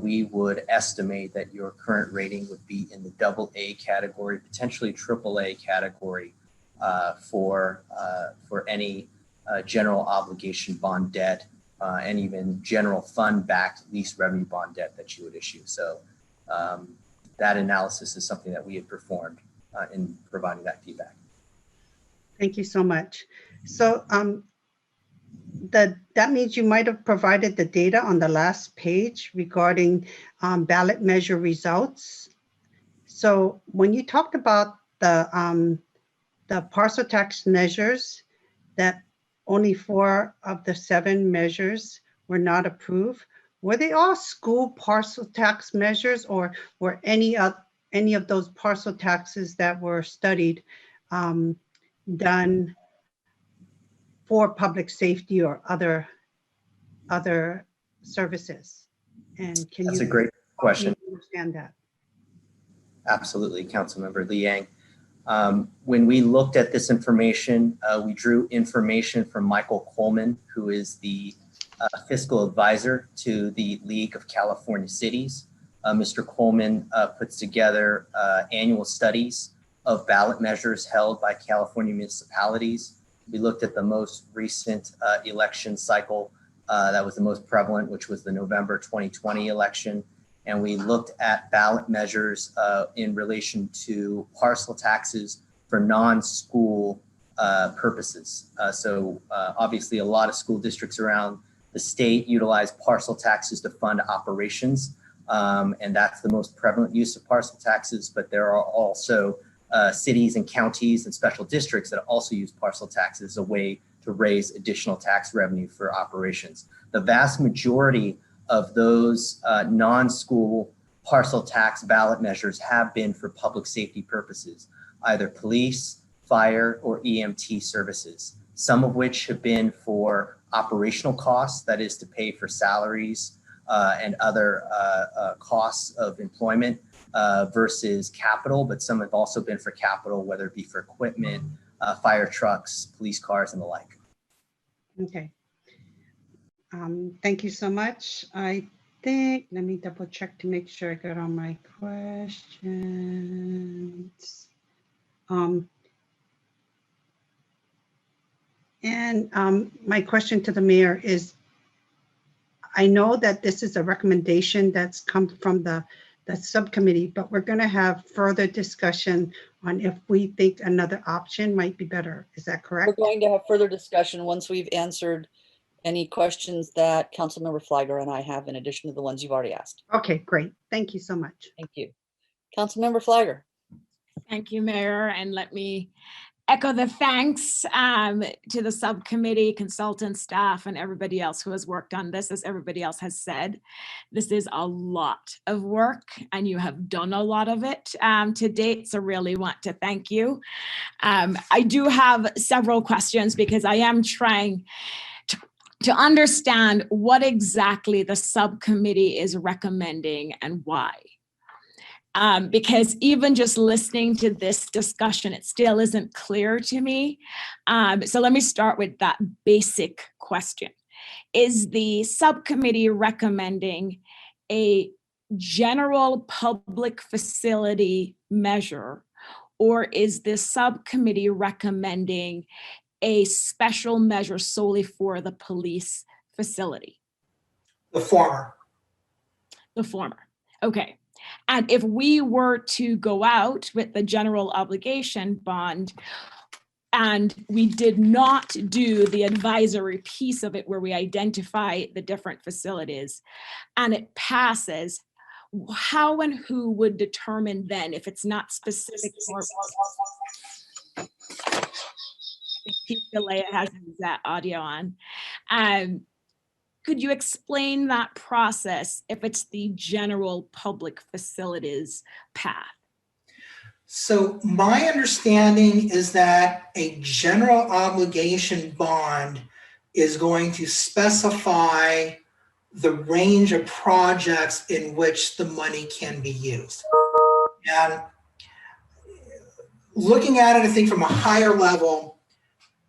we would estimate that your current rating would be in the AA category, potentially AAA category for any general obligation bond debt and even general fund-backed lease revenue bond debt that you would issue. So that analysis is something that we had performed in providing that feedback. Thank you so much. So that means you might have provided the data on the last page regarding ballot measure results. So when you talked about the parcel tax measures, that only 4 of the 7 measures were not approved, were they all school parcel tax measures, or were any of those parcel taxes that were studied done for public safety or other services? And can That's you a great question. understand that? Absolutely, Councilmember Liang. When we looked at this information, we drew information from Michael Coleman, who is the fiscal advisor to the League of California Cities. Mr. Coleman puts together annual studies of ballot measures held by California municipalities. We looked at the most recent election cycle that was the most prevalent, which was the November 2020 election. And we looked at ballot measures in relation to parcel taxes for non-school purposes. So obviously a lot of school districts around the state utilize parcel taxes to fund operations. And that's the most prevalent use of parcel taxes, but there are also cities and counties and special districts that also use parcel taxes as a way to raise additional tax revenue for operations. The vast majority of those non-school parcel tax ballot measures have been for public safety purposes, either police, fire, or EMT services, some of which have been for operational costs, that is to pay for salaries and other costs of employment versus capital, but some have also been for capital, whether it be for equipment, fire trucks, police cars, and the like. Okay. Thank you so much. I think, let me double check to make sure I got all my questions. My question to the mayor is, I know that this is a recommendation that's come from the subcommittee, but we're going to have further discussion on if we think another option might be better. Is that correct? We're going to have further discussion once we've answered any questions that Councilmember Flagler and I have in addition to the ones you've already asked. Okay, great. Thank you so much. Thank you. Councilmember Flagler. Thank you, Mayor, and let me echo the thanks to the subcommittee, consultant staff, and everybody else who has worked on this. As everybody else has said, this is a lot of work and you have done a lot of it to date, so really want to thank you. I do have several questions because I am trying to understand what exactly the subcommittee is recommending and why. Because even just listening to this discussion, it still isn't clear to me. So let me start with that basic question. Is the subcommittee recommending a general public facility measure, or is the subcommittee recommending a special measure solely for the police facility? The former. The former. Okay. And if we were to go out with the general obligation bond and we did not do the advisory piece of it where we identify the different facilities and it passes, how and who would determine then if it's not specific for Chief DeLea has his audio on. Could you explain that process if it's the general public facilities path? So my understanding is that a general obligation bond is going to specify the range of projects in which the money can be used. And looking at it, I think from a higher level,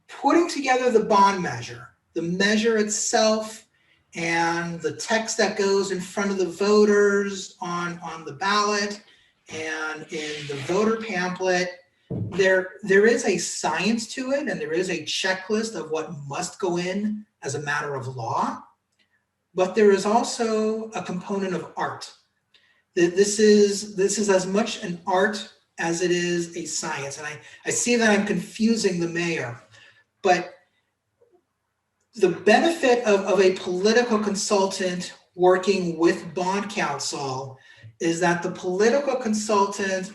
putting together the bond measure, the measure itself, and the text that goes in front of the voters on the ballot and in the voter pamphlet, there is a science to it, and there is a checklist of what must go in as a matter of law. But there is also a component of art. This is as much an art as it is a science. And I see that I'm confusing the mayor, but the benefit of a political consultant working with bond counsel is that the political consultant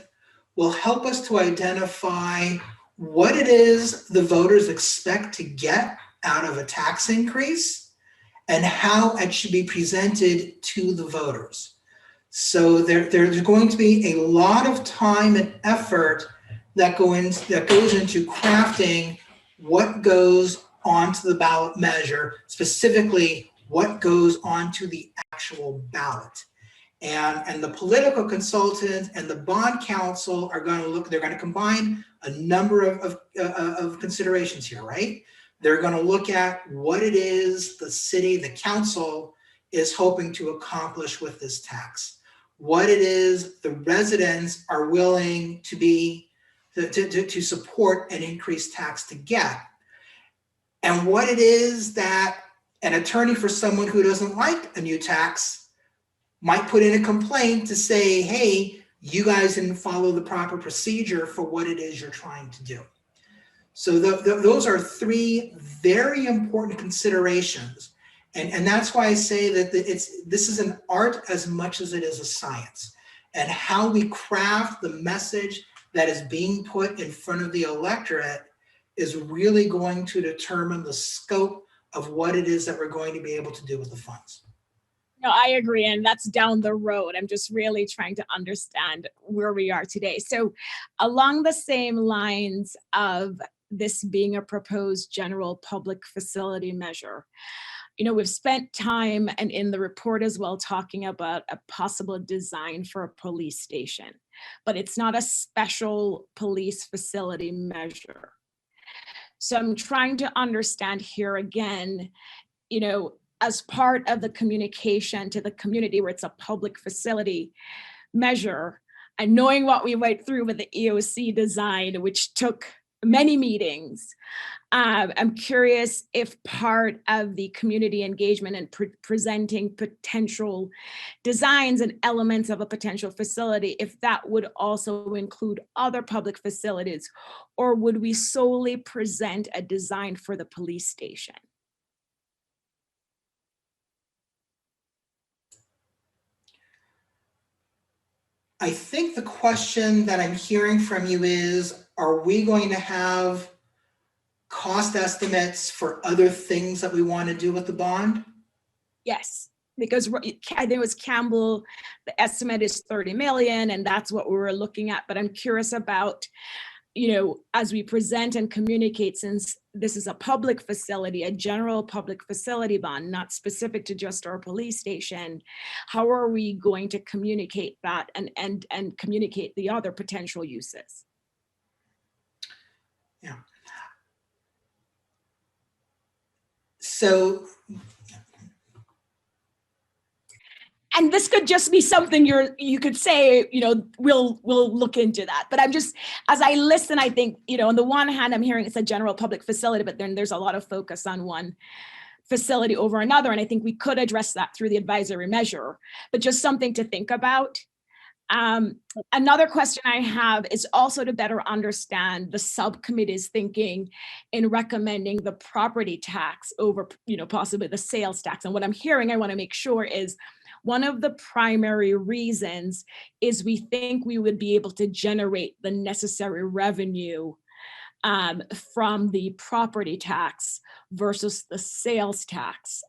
will help us to identify what it is the voters expect to get out of a tax increase and how it should be presented to the voters. So there's going to be a lot of time and effort that goes into crafting what goes onto the ballot measure, specifically what goes onto the actual ballot. And the political consultant and the bond counsel are going to look, they're going to combine a number of considerations here, right? They're going to look at what it is the city, the council is hoping to accomplish with this tax, what it is the residents are willing to support an increased tax to get, and what it is that an attorney for someone who doesn't like a new tax might put in a complaint to say, hey, you guys didn't follow the proper procedure for what it is you're trying to do. So those are three very important considerations. And that's why I say that this is an art as much as it is a science. And how we craft the message that is being put in front of the electorate is really going to determine the scope of what it is that we're going to be able to do with the funds. No, I agree. And that's down the road. I'm just really trying to understand where we are today. So along the same lines of this being a proposed general public facility measure, we've spent time and in the report as well talking about a possible design for a police station, but it's not a special police facility measure. So I'm trying to understand here again, as part of the communication to the community where it's a public facility measure, and knowing what we went through with the EOC design, which took many meetings, I'm curious if part of the community engagement and presenting potential designs and elements of a potential facility, if that would also include other public facilities, or would we solely present a design for the police station? I think the question that I'm hearing from you is, are we going to have cost estimates for other things that we want to do with the bond? Yes, because I think it was Campbell, the estimate is 30 million, and that's what we were looking at. But I'm curious about, as we present and communicate, since this is a public facility, a general public facility bond, not specific to just our police station, how are we going to communicate that and communicate the other potential uses? Yeah. So, and this could just be something you could say, we'll look into that. But I'm just, as I listen, I think, on the one hand, I'm hearing it's a general public facility, but then there's a lot of focus on one facility over another. And I think we could address that through the advisory measure, but just something to think about. Another question I have is also to better understand the subcommittee's thinking in recommending the property tax over, possibly the sales tax. And what I'm hearing, I want to make sure is one of the primary reasons is we think we would be able to generate the necessary revenue from the property tax versus the sales tax.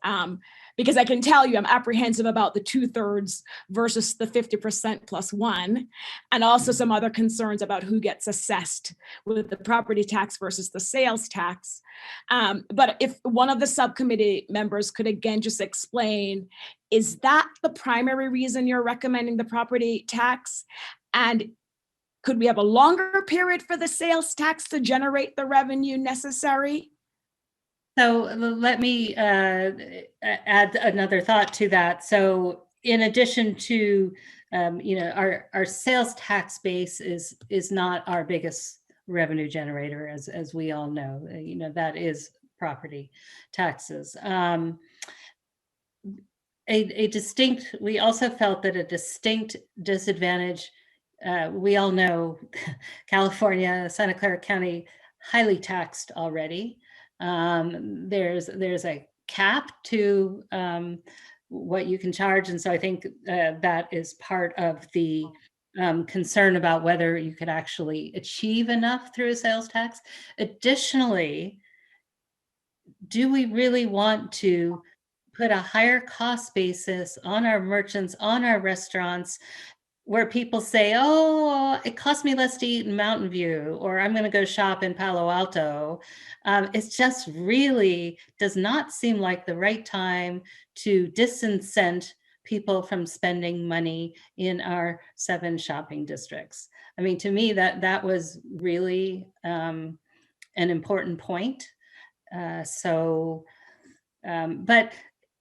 because I can tell you I'm apprehensive about the 2/3 versus the 50% plus one, and also some other concerns about who gets assessed with the property tax versus the sales tax. But if one of the subcommittee members could again just explain, is that the primary reason you're recommending the property tax? And could we have a longer period for the sales tax to generate the revenue necessary? So let me add another thought to that. So in addition to, our sales tax base is not our biggest revenue generator, as we all know. That is property taxes. We also felt that a distinct disadvantage. We all know California, Santa Clara County, highly taxed already. There's a cap to what you can charge. And so I think that is part of the concern about whether you could actually achieve enough through a sales tax. Additionally, do we really want to put a higher cost basis on our merchants, on our restaurants, where people say, oh, it cost me less to eat in Mountain View, or I'm going to go shop in Palo Alto? It's just really does not seem like the right time to disincent people from spending money in our 7 shopping districts. I mean, to me, that was really an important point. But,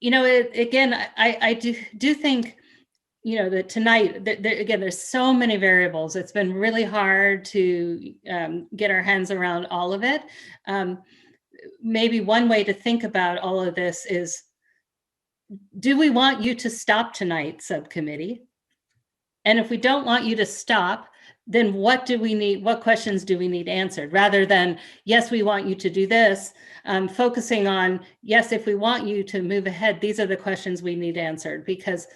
again, I do think, that tonight, again, there's so many variables. It's been really hard to get our hands around all of it. Maybe one way to think about all of this is, do we want you to stop tonight, subcommittee? And if we don't want you to stop, then what do we need? What questions do we need answered? Rather than, yes, we want you to do this, focusing on, yes, if we want you to move ahead, these are the questions we need answered, because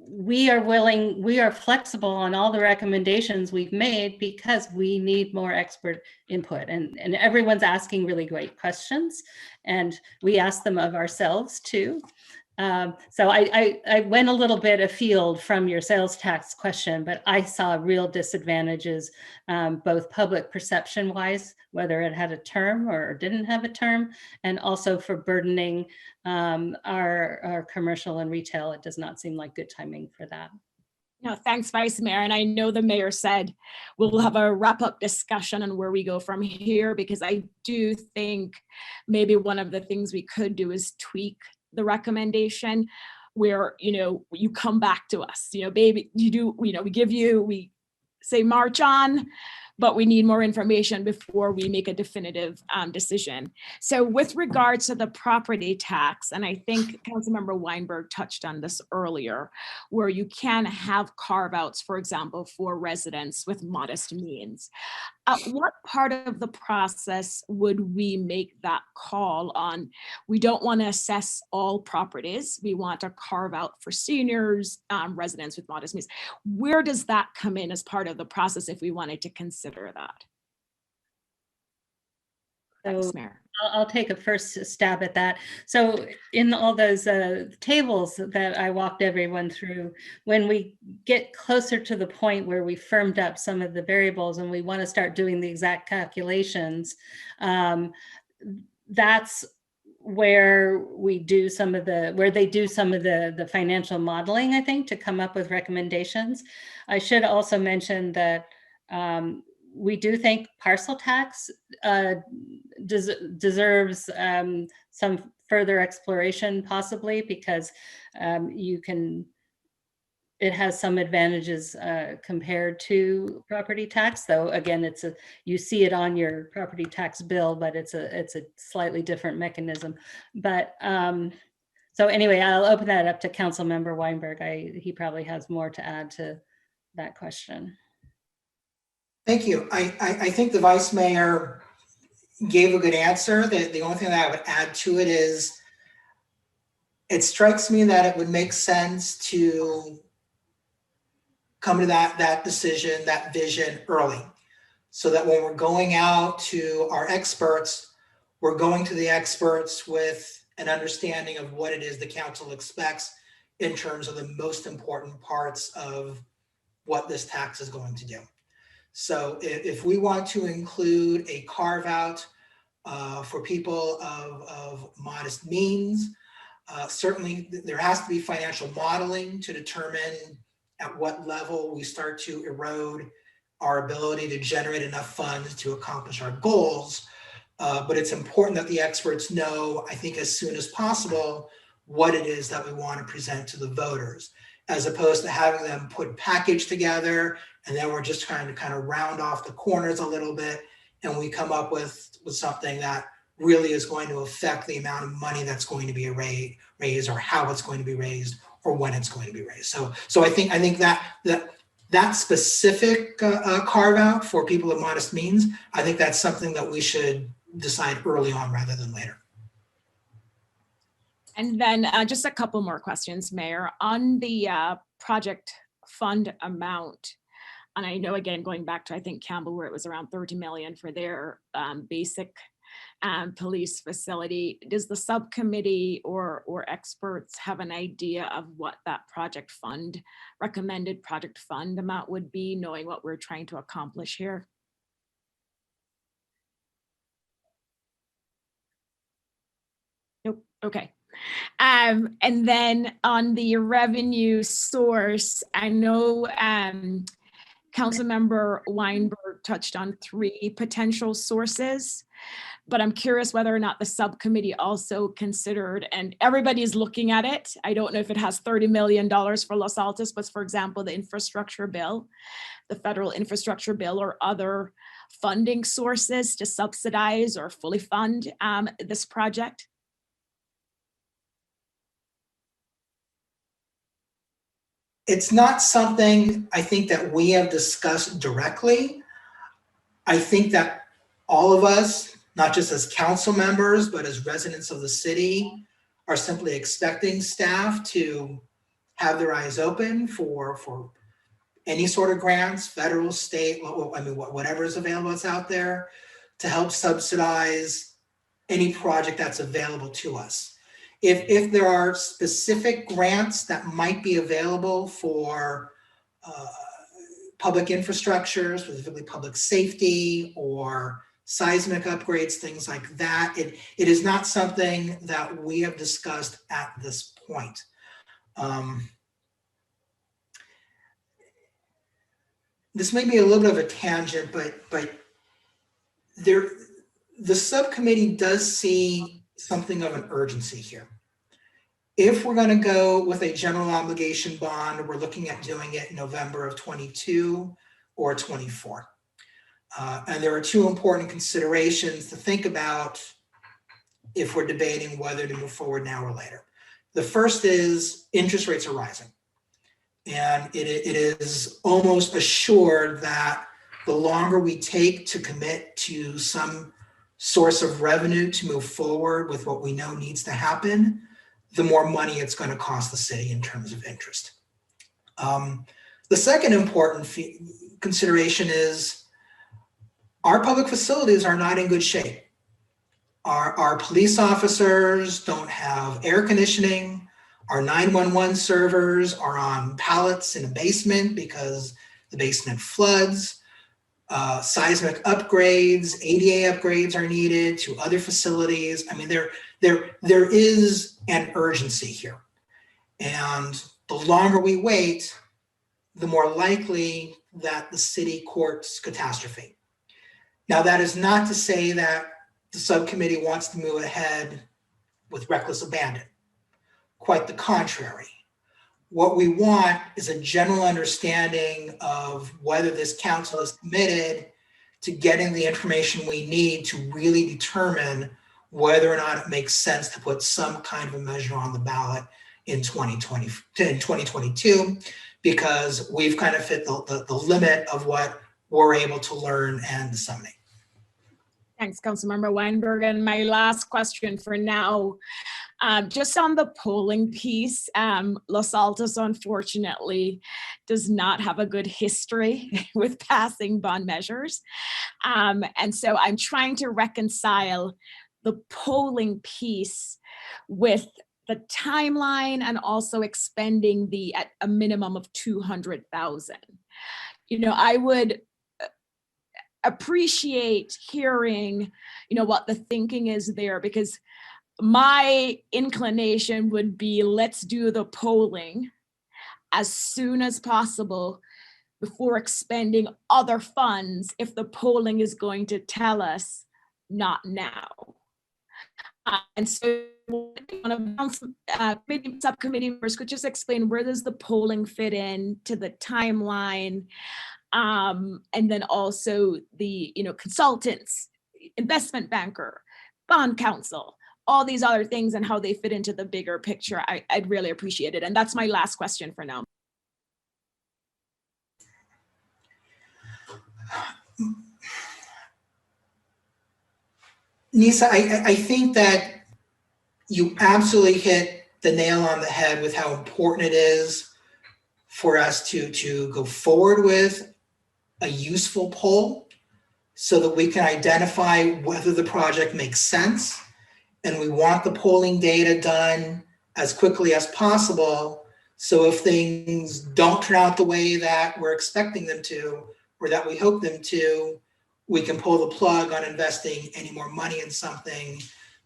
we are flexible on all the recommendations we've made because we need more expert input, and everyone's asking really great questions, and we ask them of ourselves too. So I went a little bit afield from your sales tax question, but I saw real disadvantages, both public perception wise, whether it had a term or didn't have a term, and also for burdening our commercial and retail. It does not seem like good timing for that. No, thanks, Vice Mayor. And I know the mayor said we'll have a wrap-up discussion on where we go from here, because I do think maybe one of the things we could do is tweak the recommendation where, you come back to us, baby, we say march on, but we need more information before we make a definitive decision. So with regards to the property tax, and I think Councilmember Weinberg touched on this earlier, where you can have carve-outs, for example, for residents with modest means. What part of the process would we make that call on? We don't want to assess all properties. We want to carve out for seniors, residents with modest means. Where does that come in as part of the process if we wanted to consider that? Thanks, Mayor. I'll take a first stab at that. So in all those tables that I walked everyone through, when we get closer to the point where we firmed up some of the variables and we want to start doing the exact calculations, that's where they do some of the financial modeling, I think, to come up with recommendations. I should also mention that we do think parcel tax deserves some further exploration, possibly, because it has some advantages compared to property tax, though again, you see it on your property tax bill, but it's a slightly different mechanism. But so anyway, I'll open that up to Councilmember Weinberg. He probably has more to add to that question. Thank you. I think the Vice Mayor gave a good answer. The only thing that I would add to it is, it strikes me that it would make sense to come to that decision, that vision early, so that when we're going out to our experts, we're going to the experts with an understanding of what it is the council expects in terms of the most important parts of what this tax is going to do. So if we want to include a carve out for people of modest means, certainly there has to be financial modeling to determine at what level we start to erode our ability to generate enough funds to accomplish our goals. But it's important that the experts know, I think, as soon as possible, what it is that we want to present to the voters, as opposed to having them put a package together and then we're just trying to kind of round off the corners a little bit and we come up with something that really is going to affect the amount of money that's going to be raised or how it's going to be raised or when it's going to be raised. So I think that specific carve out for people of modest means, I think that's something that we should decide early on rather than later. And then just a couple more questions, Mayor, on the project fund amount. And I know, again, going back to, I think Campbell, where it was around 30 million for their basic police facility. Does the subcommittee or experts have an idea of what that project fund, recommended project fund amount would be, knowing what we're trying to accomplish here? Nope. Okay. And then on the revenue source, I know Councilmember Weinberg touched on 3 potential sources, but I'm curious whether or not the subcommittee also considered, and everybody's looking at it. I don't know if it has $30 million for Los Altos, but for example, the infrastructure bill, the federal infrastructure bill, or other funding sources to subsidize or fully fund this project. It's not something I think that we have discussed directly. I think that all of us, not just as council members, but as residents of the city, are simply expecting staff to have their eyes open for any sort of grants, federal, state, I mean, whatever is available that's out there, to help subsidize any project that's available to us. If there are specific grants that might be available for public infrastructure, specifically public safety or seismic upgrades, things like that, it is not something that we have discussed at this point. This may be a little bit of a tangent, but the subcommittee does see something of an urgency here. If we're going to go with a general obligation bond, we're looking at doing it in November of 22 or 24. And there are 2 important considerations to think about if we're debating whether to move forward now or later. The first is interest rates are rising. And it is almost assured that the longer we take to commit to some source of revenue to move forward with what we know needs to happen, the more money it's going to cost the city in terms of interest. The second important consideration is our public facilities are not in good shape. Our police officers don't have air conditioning. Our 911 servers are on pallets in a basement because the basement floods. Seismic upgrades, ADA upgrades are needed to other facilities. I mean, there is an urgency here. And the longer we wait, the more likely that the city courts catastrophe. Now, that is not to say that the subcommittee wants to move ahead with reckless abandon. Quite the contrary. What we want is a general understanding of whether this council is committed to getting the information we need to really determine whether or not it makes sense to put some kind of a measure on the ballot in 2022, because we've kind of hit the limit of what we're able to learn and disseminate. Thanks, Councilmember Weinberg. And my last question for now, just on the polling piece, Los Altos unfortunately does not have a good history with passing bond measures. And so I'm trying to reconcile the polling piece with the timeline and also expending the at a minimum of 200,000. You know, I would appreciate hearing, you know, what the thinking is there, because my inclination would be, let's do the polling as soon as possible before expending other funds if the polling is going to tell us not now. And so one of subcommittee members could just explain, where does the polling fit in to the timeline? And then also the, you know, consultants, investment banker, bond counsel, all these other things and how they fit into the bigger picture. I'd really appreciate it. And that's my last question for now. Nisa, I think that you absolutely hit the nail on the head with how important it is for us to go forward with a useful poll so that we can identify whether the project makes sense. And we want the polling data done as quickly as possible. So if things don't turn out the way that we're expecting them to, or that we hope them to, we can pull the plug on investing any more money in something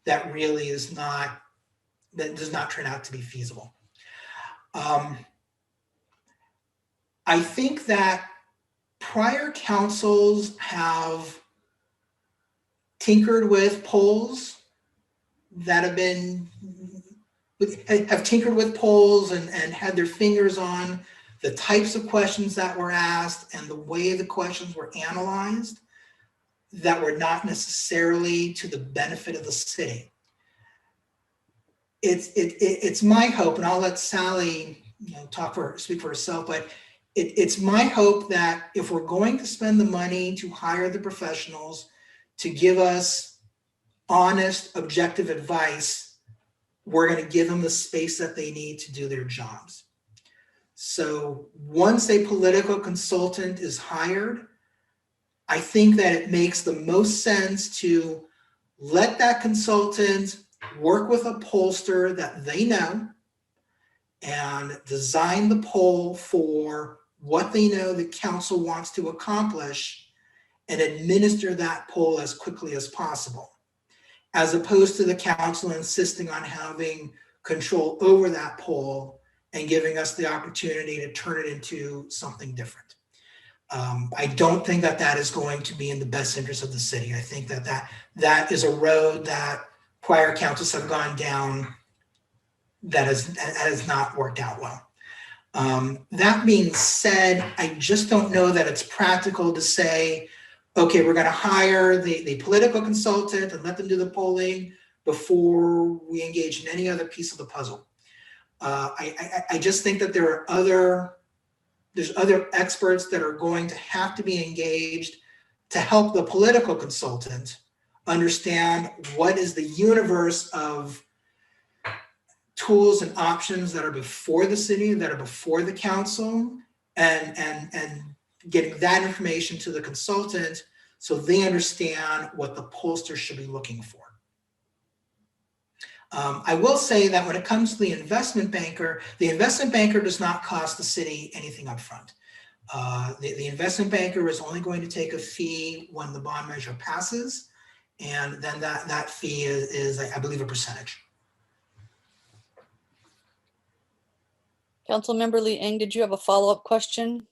that really is not, that does not turn out to be feasible. I think that prior councils have tinkered with polls that have tinkered with polls and had their fingers on the types of questions that were asked and the way the questions were analyzed that were not necessarily to the benefit of the city. It's my hope, and I'll let Sally, you know, speak for herself, but it's my hope that if we're going to spend the money to hire the professionals to give us honest, objective advice, we're going to give them the space that they need to do their jobs. So once a political consultant is hired, I think that it makes the most sense to let that consultant work with a pollster that they know and design the poll for what they know the council wants to accomplish and administer that poll as quickly as possible, as opposed to the council insisting on having control over that poll and giving us the opportunity to turn it into something different. I don't think that that is going to be in the best interest of the city. I think that that is a road that prior councils have gone down that has not worked out well. That being said, I just don't know that it's practical to say, okay, we're going to hire the political consultant and let them do the polling before we engage in any other piece of the puzzle. I just think that there's other experts that are going to have to be engaged to help the political consultant understand what is the universe of tools and options that are before the city, that are before the council, and getting that information to the consultant so they understand what the pollster should be looking for. I will say that when it comes to the investment banker does not cost the city anything upfront. The investment banker is only going to take a fee when the bond measure passes, and then that fee is I believe, a percentage. Councilmember Lee Eng, did you have a follow-up question?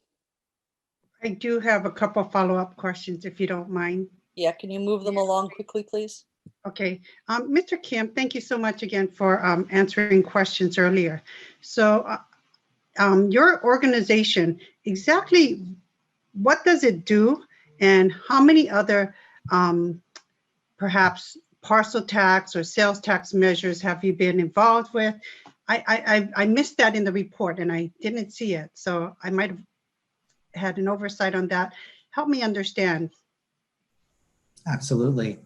I do have a couple follow-up questions, if you don't mind. Yeah, can you move them along quickly, please? Okay, Mr. Kim, thank you so much again for answering questions earlier. So your organization, exactly what does it do and how many other perhaps parcel tax or sales tax measures have you been involved with? I missed that in the report and I didn't see it. So I might have had an oversight on that. Help me understand. Absolutely.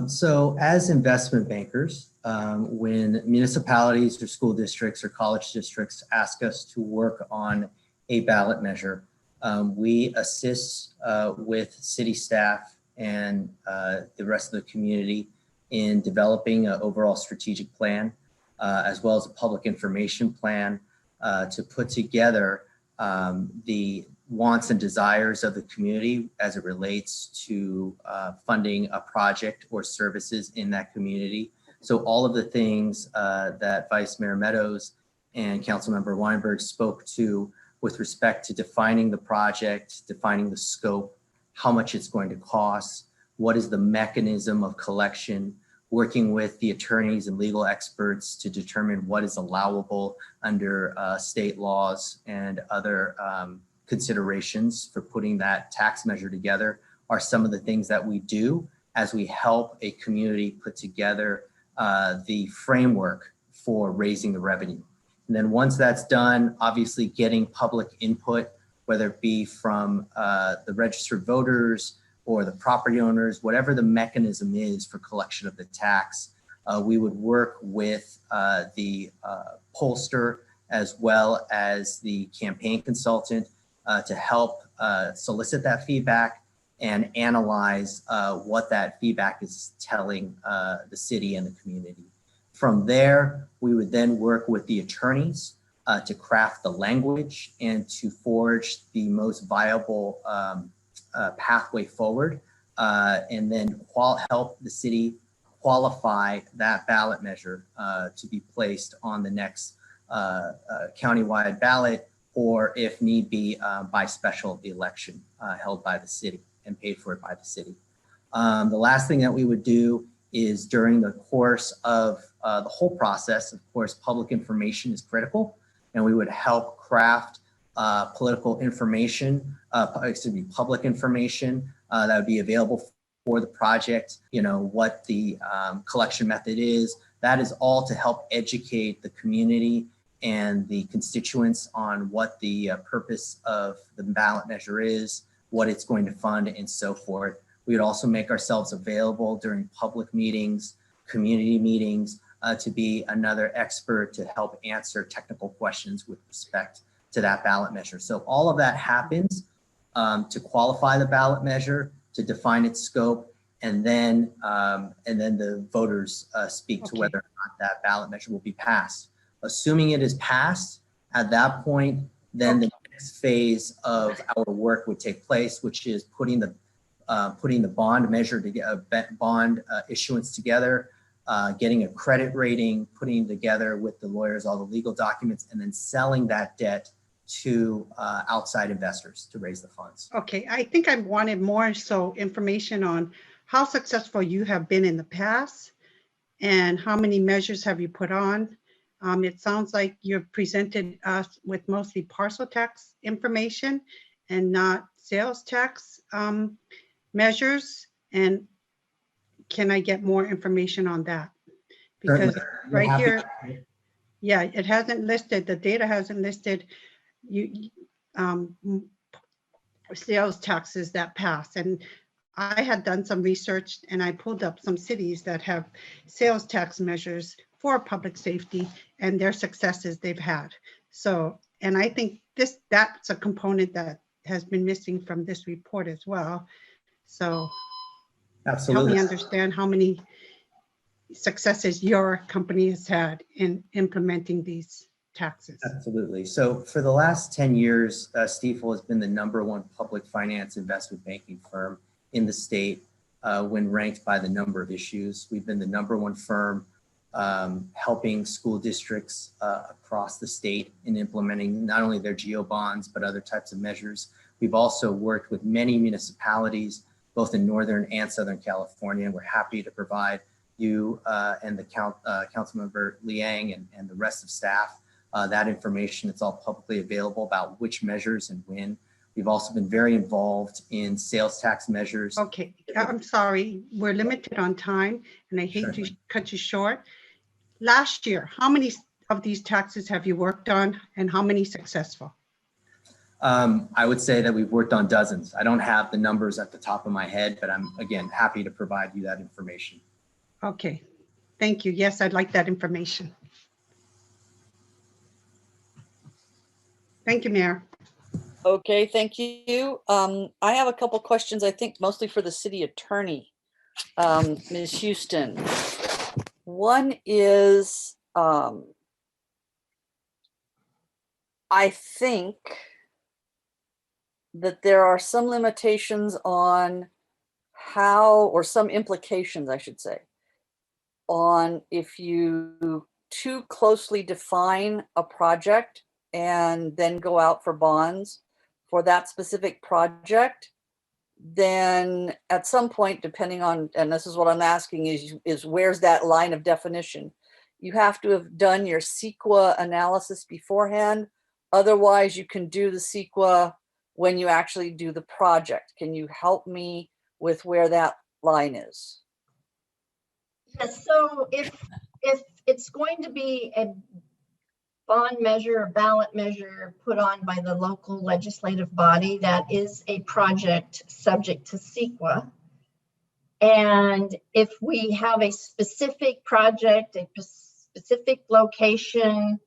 So as investment bankers, when municipalities or school districts or college districts ask us to work on a ballot measure, we assist with city staff and the rest of the community in developing an overall strategic plan, as well as a public information plan to put together the wants and desires of the community as it relates to funding a project or services in that community. So all of the things that Vice Mayor Meadows and Councilmember Weinberg spoke to with respect to defining the project, defining the scope, how much it's going to cost, what is the mechanism of collection, working with the attorneys and legal experts to determine what is allowable under state laws and other considerations for putting that tax measure together are some of the things that we do as we help a community put together the framework for raising the revenue. And then once that's done, obviously getting public input, whether it be from the registered voters or the property owners, whatever the mechanism is for collection of the tax, we would work with the pollster as well as the campaign consultant to help solicit that feedback and analyze what that feedback is telling the city and the community. From there, we would then work with the attorneys to craft the language and to forge the most viable pathway forward, and then help the city qualify that ballot measure to be placed on the next countywide ballot, or if need be, by special election held by the city and paid for by the city. The last thing that we would do is during the course of the whole process, of course, public information is critical, and we would help craft political information, public information that would be available for the project, what the collection method is. That is all to help educate the community and the constituents on what the purpose of the ballot measure is, what it's going to fund, and so forth. We would also make ourselves available during public meetings, community meetings, to be another expert to help answer technical questions with respect to that ballot measure. So all of that happens to qualify the ballot measure, to define its scope, and then the voters speak to whether or not that ballot measure will be passed. Assuming it is passed, at that point, then the next phase of our work would take place, which is putting the bond measure together, bond issuance together, getting a credit rating, putting together with the lawyers all the legal documents, and then selling that debt to outside investors to raise the funds. Okay, I think I wanted more so information on how successful you have been in the past and how many measures have you put on. It sounds like you've presented us with mostly parcel tax information and not sales tax measures. And can I get more information on that? Because right here, yeah, it hasn't listed, the data hasn't listed sales taxes that pass. And I had done some research and I pulled up some cities that have sales tax measures for public safety and their successes they've had. So, and I think that's a component that has been missing from this report as well. So absolutely, help me understand how many successes your company has had in implementing these taxes. Absolutely. So for the last 10 years, Stifel has been the #1 public finance investment banking firm in the state when ranked by the number of issues. We've been the #1 firm helping school districts across the state in implementing not only their GO bonds, but other types of measures. We've also worked with many municipalities, both in Northern and Southern California, and we're happy to provide you and the Councilmember Liang and the rest of staff that information. It's all publicly available about which measures and when. We've also been very involved in sales tax measures. Okay, I'm sorry, we're limited on time and I hate to cut you short. Last year, how many of these taxes have you worked on and how many successful? I would say that we've worked on dozens. I don't have the numbers at the top of my head, but I'm, again, happy to provide you that information. Okay, thank you. Yes, I'd like that information. Thank you, Mayor. Okay, thank you. I have a couple questions, I think mostly for the city attorney. Ms. Houston. One is, I think that there are some limitations on how, or some implications, I should say, on if you too closely define a project and then go out for bonds for that specific project, then at some point, depending on, and this is what I'm asking is where's that line of definition? You have to have done your CEQA analysis beforehand. Otherwise, you can do the CEQA when you actually do the project. Can you help me with where that line is? Yes, so if it's going to be a bond measure or ballot measure put on by the local legislative body, that is a project subject to CEQA. And if we have a specific project, a specific location,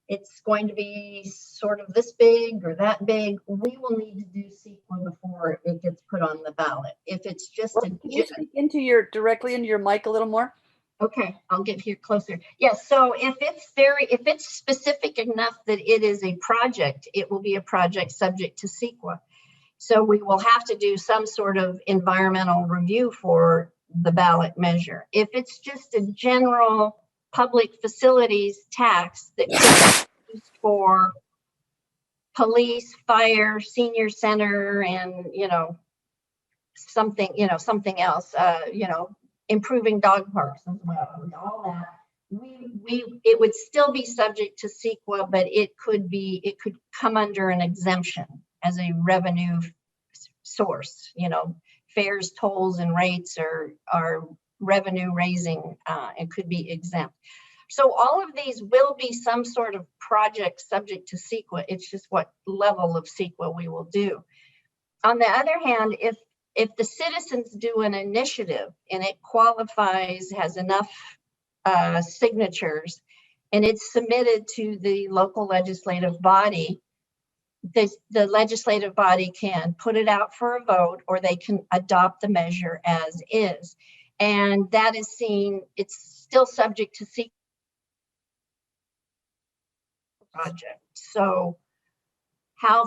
it's going to be sort of this big or that big, we will need to do CEQA before it gets put on the ballot. If it's just Can you speak directly into your mic a little more? Okay, I'll get here closer. Yes, so if it's specific enough that it is a project, it will be a project subject to CEQA. So we will have to do some sort of environmental review for the ballot measure. If it's just a general public facilities tax that could be used for police, fire, senior center, and something else, improving dog parks as well, and all that, it would still be subject to CEQA, but it could come under an exemption as a revenue source. Fares, tolls, and rates are revenue raising and could be exempt. So all of these will be some sort of project subject to CEQA. It's just what level of CEQA we will do. On the other hand, if the citizens do an initiative and it qualifies, has enough signatures, and it's submitted to the local legislative body, the legislative body can put it out for a vote, or they can adopt the measure as is. And that is seen, it's still subject to CEQA project. So how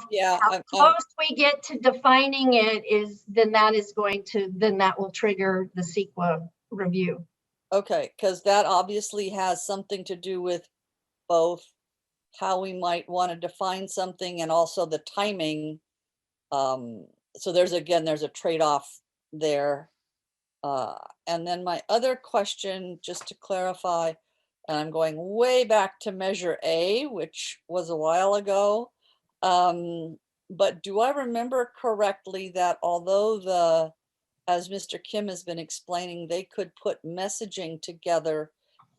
close we get to defining it then that will trigger the CEQA review. Okay, because that obviously has something to do with both how we might want to define something and also the timing. So there's a trade-off there. And then my other question, just to clarify, and I'm going way back to Measure A, which was a while ago. But do I remember correctly that although as Mr. Kim has been explaining, they could put messaging together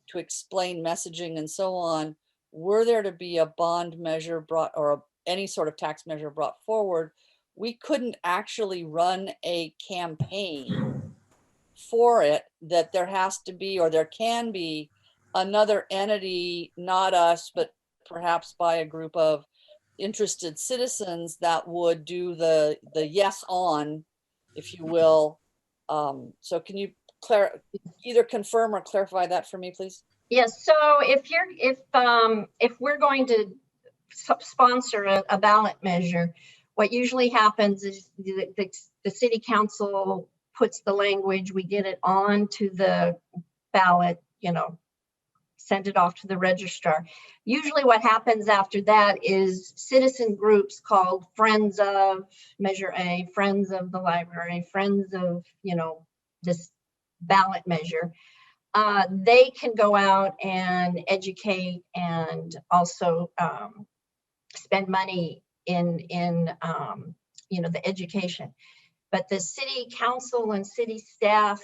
to explain messaging and so on, were there to be a bond measure brought or any sort of tax measure brought forward, we couldn't actually run a campaign for it, that there has to be, or there can be another entity, not us, but perhaps by a group of interested citizens that would do the yes on, if you will. So can you either confirm or clarify that for me, please? Yes. So if we're going to sponsor a ballot measure, what usually happens is the city council puts the language, we get it on to the ballot, send it off to the registrar. Usually what happens after that is citizen groups called Friends of Measure A, Friends of the Library, Friends of, this ballot measure. They can go out and educate and also spend money in the education. But the city council and city staff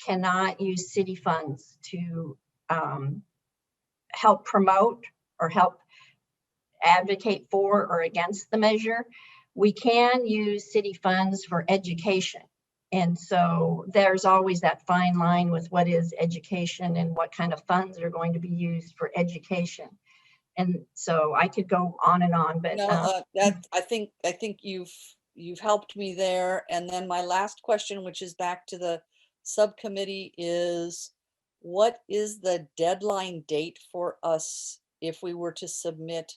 cannot use city funds to help promote or help advocate for or against the measure. We can use city funds for education. And so there's always that fine line with what is education and what kind of funds are going to be used for education. And so I could go on and on, but I think you've helped me there. And then my last question, which is back to the subcommittee is, what is the deadline date for us if we were to submit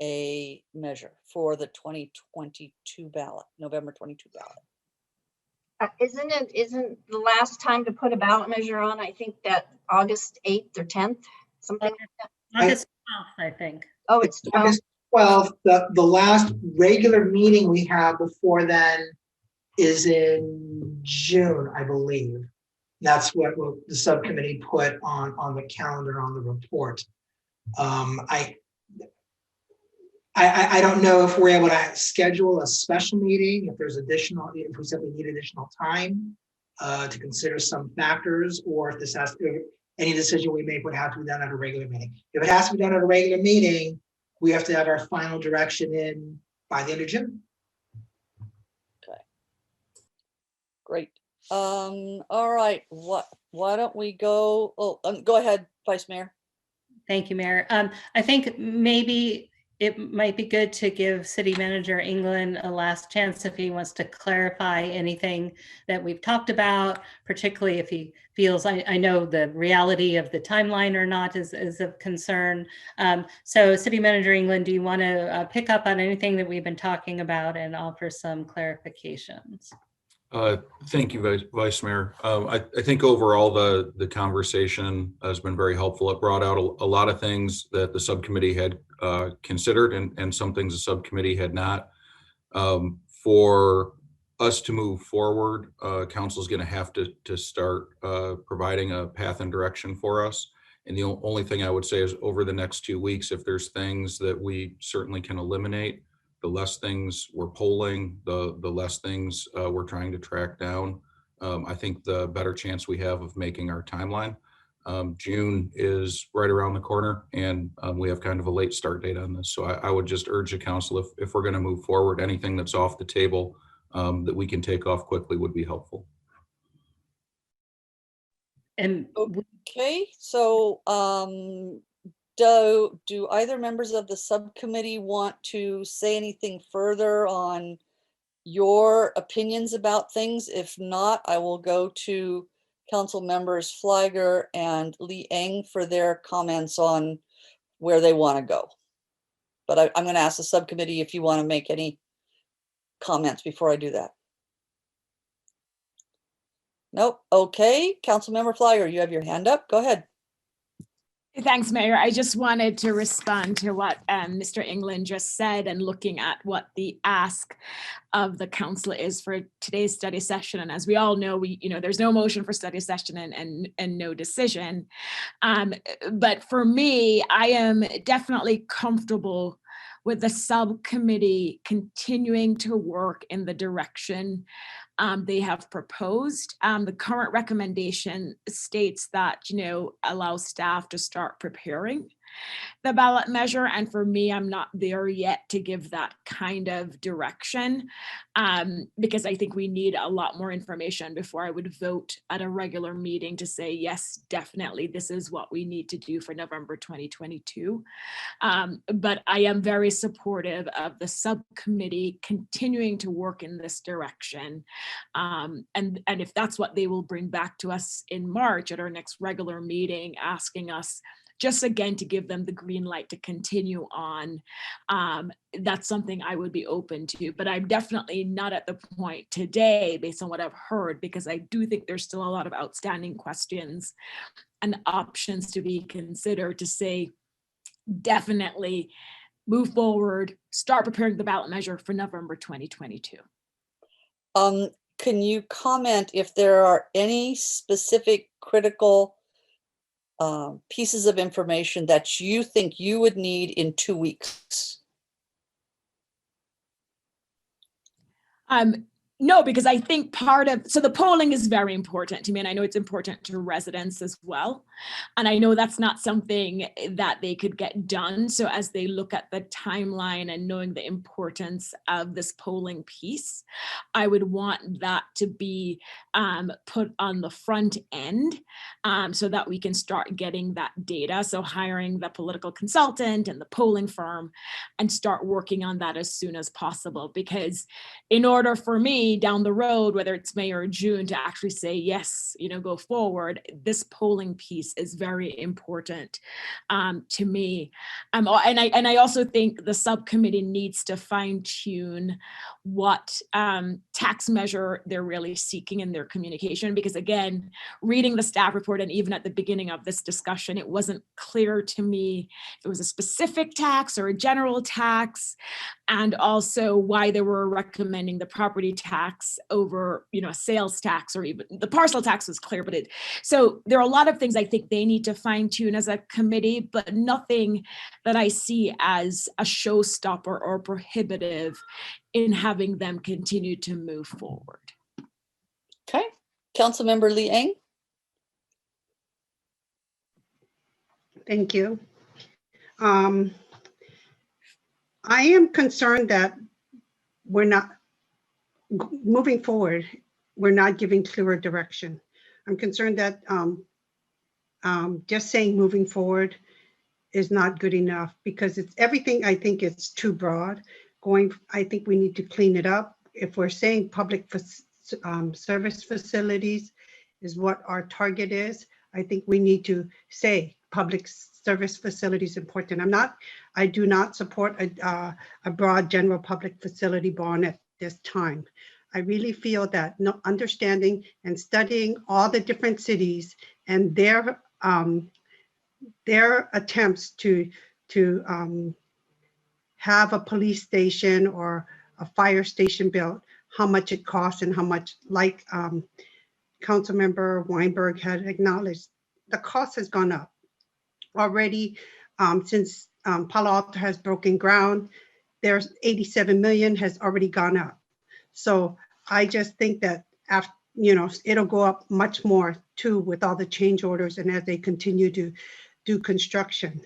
a measure for the 2022 ballot, November 22 ballot? Isn't the last time to put a ballot measure on, I think that August 8th or 10th, something like that? August 12th, I think. Oh, it's 12. August 12th, the last regular meeting we have before then is in June, I believe. That's what the subcommittee put on the calendar on the report. I don't know if we're able to schedule a special meeting, if we simply need additional time to consider some factors, or if this has to, any decision we make would have to be done at a regular meeting. If it has to be done at a regular meeting, we have to have our final direction in by the end of June. Okay. Great. All right, why don't we go, go ahead, Vice Mayor. Thank you, Mayor. I think maybe it might be good to give City Manager England a last chance if he wants to clarify anything that we've talked about, particularly if he feels, I know the reality of the timeline or not is of concern. So City Manager England, do you want to pick up on anything that we've been talking about and offer some clarifications? Thank you, Vice Mayor. I think overall the conversation has been very helpful. It brought out a lot of things that the subcommittee had considered and some things the subcommittee had not. For us to move forward, council is going to have to start providing a path and direction for us. And the only thing I would say is over the next 2 weeks, if there's things that we certainly can eliminate, the less things we're polling, the less things we're trying to track down. I think the better chance we have of making our timeline. June is right around the corner, and we have kind of a late start date on this. So I would just urge the council, if we're going to move forward, anything that's off the table that we can take off quickly would be helpful. And okay, so do either members of the subcommittee want to say anything further on your opinions about things? If not, I will go to council members Flagger and Liang for their comments on where they want to go. But I'm going to ask the subcommittee if you want to make any comments before I do that. Nope. Okay, Councilmember Flagger, you have your hand up. Go ahead. Thanks, Mayor. I just wanted to respond to what Mr. England just said, and looking at what the ask of the council is for today's study session. And as we all know, there's no motion for study session and no decision. But for me, I am definitely comfortable with the subcommittee continuing to work in the direction they have proposed. The current recommendation states that, allow staff to start preparing the ballot measure. And for me, I'm not there yet to give that kind of direction because I think we need a lot more information before I would vote at a regular meeting to say, yes, definitely, this is what we need to do for November 2022. But I am very supportive of the subcommittee continuing to work in this direction. And if that's what they will bring back to us in March at our next regular meeting, asking us just again to give them the green light to continue on, that's something I would be open to. But I'm definitely not at the point today, based on what I've heard, because I do think there's still a lot of outstanding questions and options to be considered to say, definitely move forward, start preparing the ballot measure for November 2022. Can you comment if there are any specific critical pieces of information that you think you would need in 2 weeks? No, because I think so the polling is very important to me, and I know it's important to residents as well. And I know that's not something that they could get done. So as they look at the timeline and knowing the importance of this polling piece, I would want that to be put on the front end so that we can start getting that data. So hiring the political consultant and the polling firm and start working on that as soon as possible. Because in order for me me down the road, whether it's May or June, to actually say, yes, go forward. This polling piece is very important to me. And I also think the subcommittee needs to fine tune what tax measure they're really seeking in their communication, because again, reading the staff report and even at the beginning of this discussion, it wasn't clear to me if it was a specific tax or a general tax, and also why they were recommending the property tax over, a sales tax, or even the parcel tax was clear, but so there are a lot of things I think they need to fine tune as a committee, but nothing that I see as a showstopper or prohibitive in having them continue to move forward. Okay, Councilmember Liang. Thank you. I am concerned that we're not moving forward. We're not giving clearer direction. I'm concerned that just saying moving forward is not good enough, because it's everything. I think it's too broad. I think we need to clean it up. If we're saying public service facilities is what our target is, I think we need to say public service facilities important. I do not support a broad general public facility bond at this time. I really feel that understanding and studying all the different cities and their attempts to have a police station or a fire station built, how much it costs and how much, like Councilmember Weinberg had acknowledged, the cost has gone up already since Palo Alto has broken ground. There's 87 million has already gone up. So I just think that after, it'll go up much more too with all the change orders and as they continue to do construction.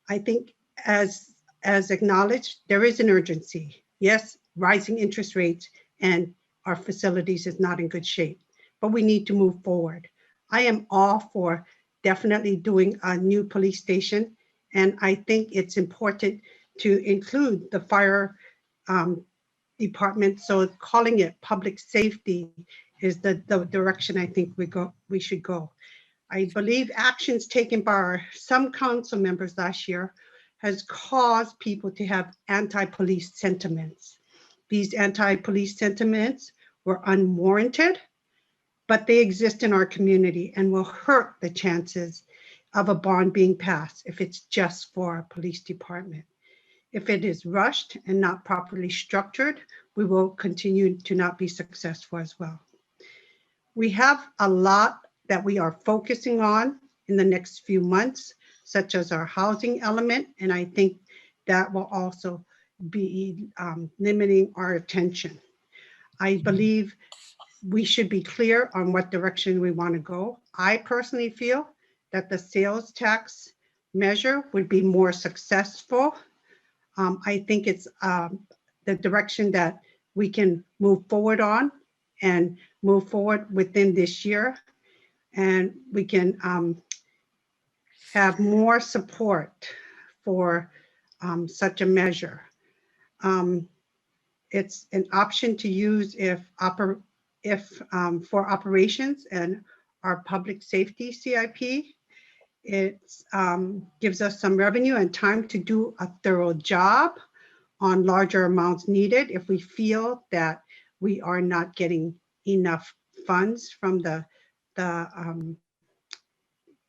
I think as acknowledged, there is an urgency. Yes, rising interest rates and our facilities is not in good shape, but we need to move forward. I am all for definitely doing a new police station. And I think it's important to include the fire department. So calling it public safety is the direction I think we should go. I believe actions taken by some council members last year has caused people to have anti-police sentiments. These anti-police sentiments were unwarranted, but they exist in our community and will hurt the chances of a bond being passed if it's just for a police department. If it is rushed and not properly structured, we will continue to not be successful as well. We have a lot that we are focusing on in the next few months, such as our housing element, and I think that will also be limiting our attention. I believe we should be clear on what direction we want to go. I personally feel that the sales tax measure would be more successful. I think it's the direction that we can move forward on and move forward within this year. And we can have more support for such a measure. It's an option to use for operations and our public safety CIP. It gives us some revenue and time to do a thorough job on larger amounts needed. If we feel that we are not getting enough funds from the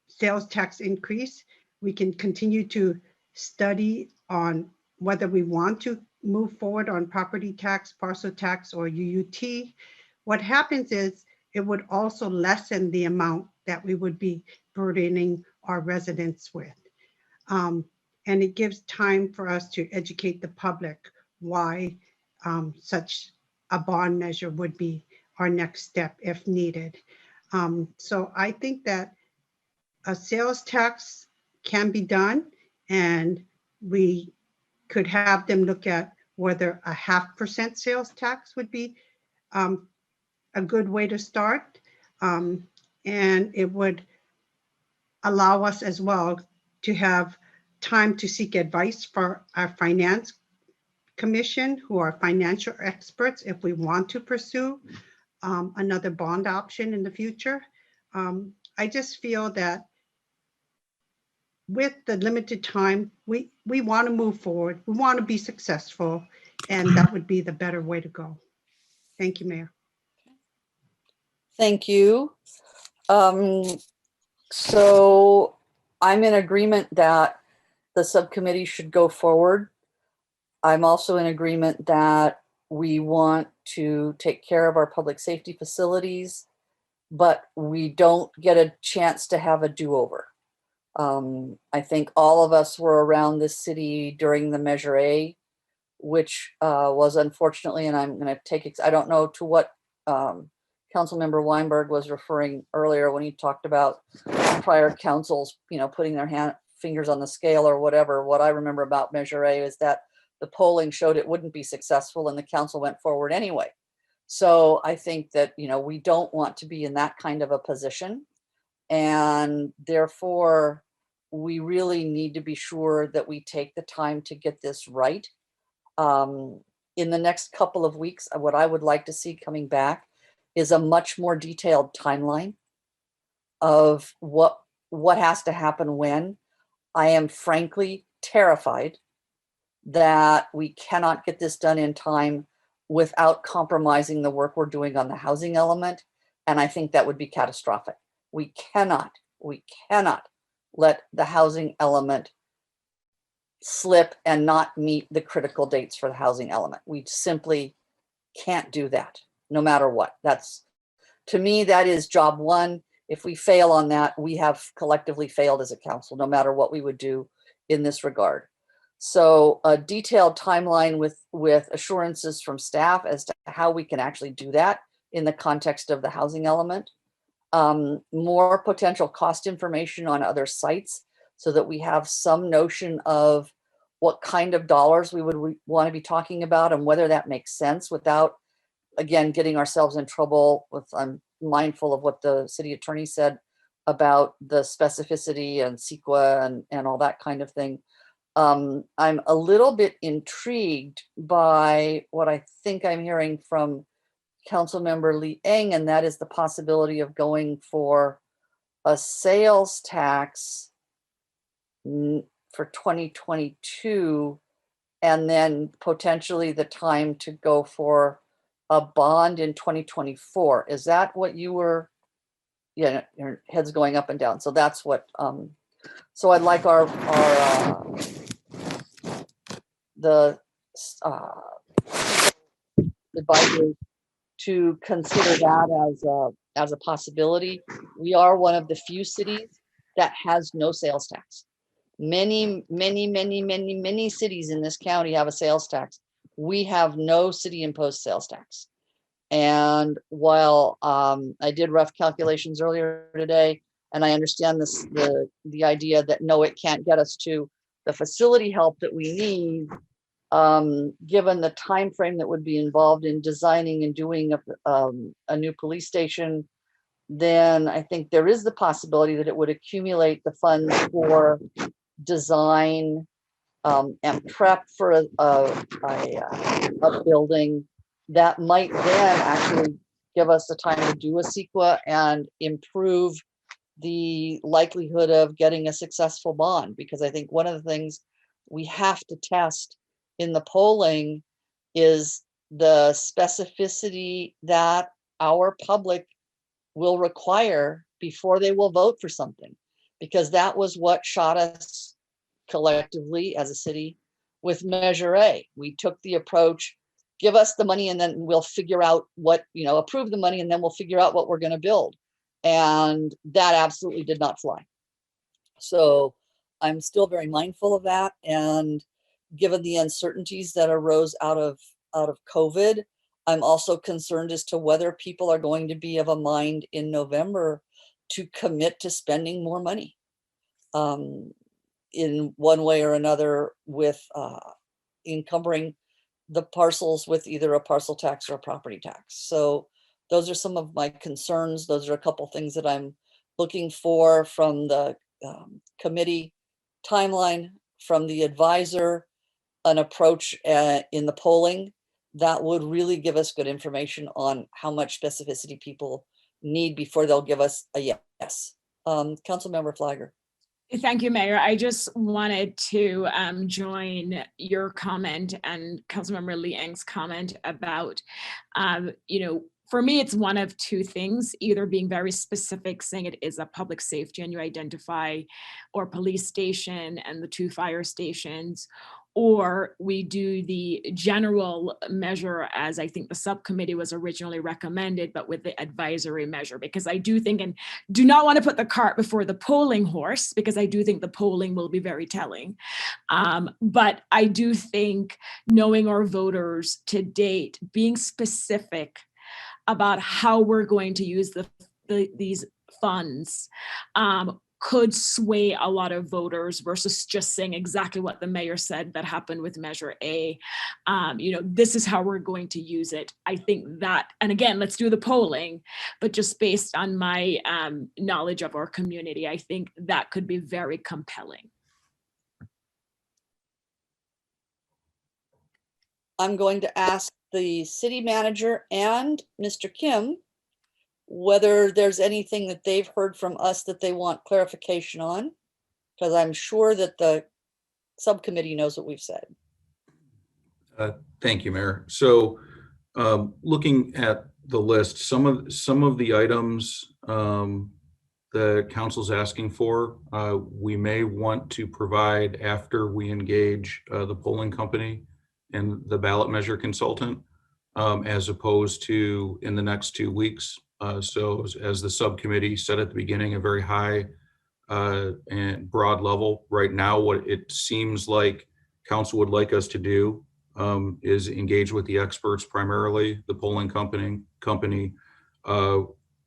sales tax increase, we can continue to study on whether we want to move forward on property tax, parcel tax, or UUT. What happens is it would also lessen the amount that we would be burdening our residents with. And it gives time for us to educate the public why such a bond measure would be our next step if needed. So I think that a sales tax can be done, and we could have them look at whether a 0.5% sales tax would be a good way to start. And it would allow us as well to have time to seek advice for our finance Commission, who are financial experts, if we want to pursue another bond option in the future. I just feel that with the limited time, we want to move forward. We want to be successful, and that would be the better way to go. Thank you, Mayor. Thank you. So I'm in agreement that the subcommittee should go forward. I'm also in agreement that we want to take care of our public safety facilities, but we don't get a chance to have a do-over. I think all of us were around this city during the Measure A, which was unfortunately, and I'm going to take, I don't know to what Councilmember Weinberg was referring earlier when he talked about prior councils, putting their fingers on the scale or whatever. What I remember about Measure A is that the polling showed it wouldn't be successful and the council went forward anyway. So I think that, we don't want to be in that kind of a position. And therefore, we really need to be sure that we take the time to get this right. In the next couple of weeks, what I would like to see coming back is a much more detailed timeline of what has to happen when. I am frankly terrified that we cannot get this done in time without compromising the work we're doing on the housing element. And I think that would be catastrophic. We cannot let the housing element slip and not meet the critical dates for the housing element. We simply can't do that, no matter what. To me, that is job one. If we fail on that, we have collectively failed as a council, no matter what we would do in this regard. So a detailed timeline with assurances from staff as to how we can actually do that in the context of the housing element. More potential cost information on other sites so that we have some notion of what kind of dollars we would want to be talking about and whether that makes sense without, again, getting ourselves in trouble with, I'm mindful of what the city attorney said about the specificity and CEQA and all that kind of thing. I'm a little bit intrigued by what I think I'm hearing from Councilmember Lee Eng, and that is the possibility of going for a sales tax for 2022, and then potentially the time to go for a bond in 2024. Is that what you were? Yeah, your head's going up and down. So that's what, so I'd like the advisors to consider that as a possibility. We are one of the few cities that has no sales tax. Many cities in this county have a sales tax. We have no city imposed sales tax. And while I did rough calculations earlier today, and I understand the idea that no, it can't get us to the facility help that we need, given the time frame that would be involved in designing and doing a new police station, then I think there is the possibility that it would accumulate the funds for design and prep for a building that might then actually give us the time to do a CEQA and improve the likelihood of getting a successful bond. Because I think one of the things we have to test in the polling is the specificity that our public will require before they will vote for something, because that was what shot us collectively as a city with Measure A. We took the approach, give us the money and then we'll figure out what, approve the money and then we'll figure out what we're going to build. And that absolutely did not fly. So I'm still very mindful of that. And given the uncertainties that arose out of COVID, I'm also concerned as to whether people are going to be of a mind in November to commit to spending more money in one way or another with encumbering the parcels with either a parcel tax or a property tax. So those are some of my concerns. Those are a couple things that I'm looking for from the committee timeline, from the advisor. an approach in the polling, that would really give us good information on how much specificity people need before they'll give us a yes. Councilmember Flagger. Thank you, Mayor. I just wanted to join your comment and Councilmember Lee Eng's comment about, for me, it's one of two things, either being very specific, saying it is a public safety and you identify or police station and the 2 fire stations, or we do the general measure as I think the subcommittee was originally recommended, but with the advisory measure, because I do think, and do not want to put the cart before the polling horse, because I do think the polling will be very telling. But I do think knowing our voters to date, being specific about how we're going to use these funds could sway a lot of voters versus just saying exactly what the mayor said that happened with Measure A. This is how we're going to use it. I think that, and again, let's do the polling, but just based on my knowledge of our community, I think that could be very compelling. I'm going to ask the city manager and Mr. Kim whether there's anything that they've heard from us that they want clarification on, because I'm sure that the subcommittee knows what we've said. Thank you, Mayor. So looking at the list, some of the items the council's asking for, we may want to provide after we engage the polling company and the ballot measure consultant, as opposed to in the next 2 weeks. So as the subcommittee said at the beginning, a very high and broad level. Right now, what it seems like council would like us to do is engage with the experts, primarily the polling company,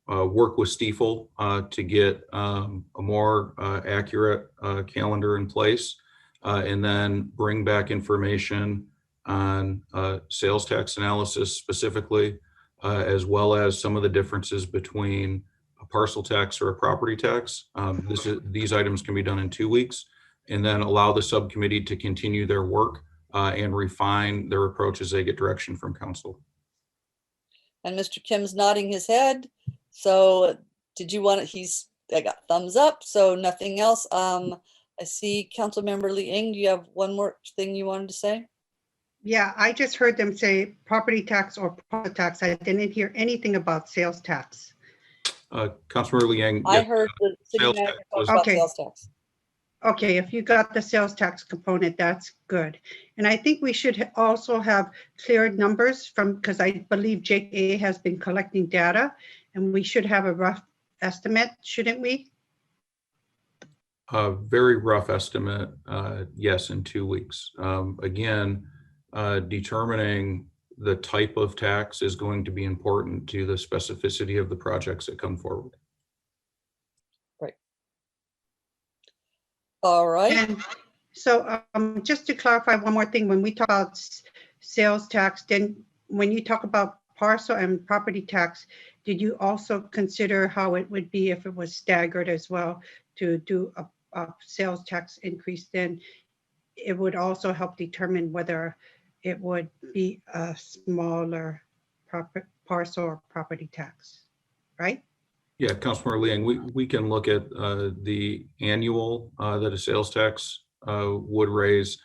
work with Stiefel to get a more accurate calendar in place, and then bring back information on sales tax analysis specifically, as well as some of the differences between a parcel tax or a property tax. These items can be done in 2 weeks, and then allow the subcommittee to continue their work and refine their approach as they get direction from council. And Mr. Kim's nodding his head. So did you want it? I got thumbs up, so nothing else. I see Councilmember Lee Eng, do you have one more thing you wanted to say? Yeah, I just heard them say property tax or profit tax. I didn't hear anything about sales tax. Councilmember Liang. I heard the city sales manager tax talk was- about Okay. sales tax. Okay, if you got the sales tax component, that's good. And I think we should also have clear numbers because I believe JA has been collecting data, and we should have a rough estimate, shouldn't we? A very rough estimate, yes, in 2 weeks. Again, determining the type of tax is going to be important to the specificity of the projects that come forward. All right. And so just to clarify one more thing, when we talk about sales tax, then when you talk about parcel and property tax, did you also consider how it would be if it was staggered as well to do a sales tax increase? Then it would also help determine whether it would be a smaller parcel or property tax, right? Yeah, Councilmember Liang, we can look at the annual that a sales tax would raise.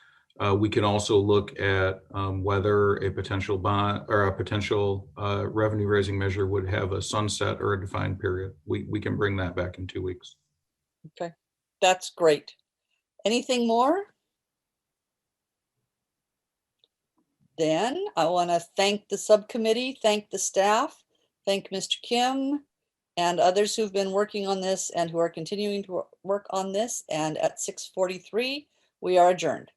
We can also look at whether a potential bond or a potential revenue raising measure would have a sunset or a defined period. We can bring that back in 2 weeks. Okay, that's great. Anything more? Then I want to thank the subcommittee, thank the staff, thank Mr. Kim and others who've been working on this and who are continuing to work on this. And at 6:43, we are adjourned.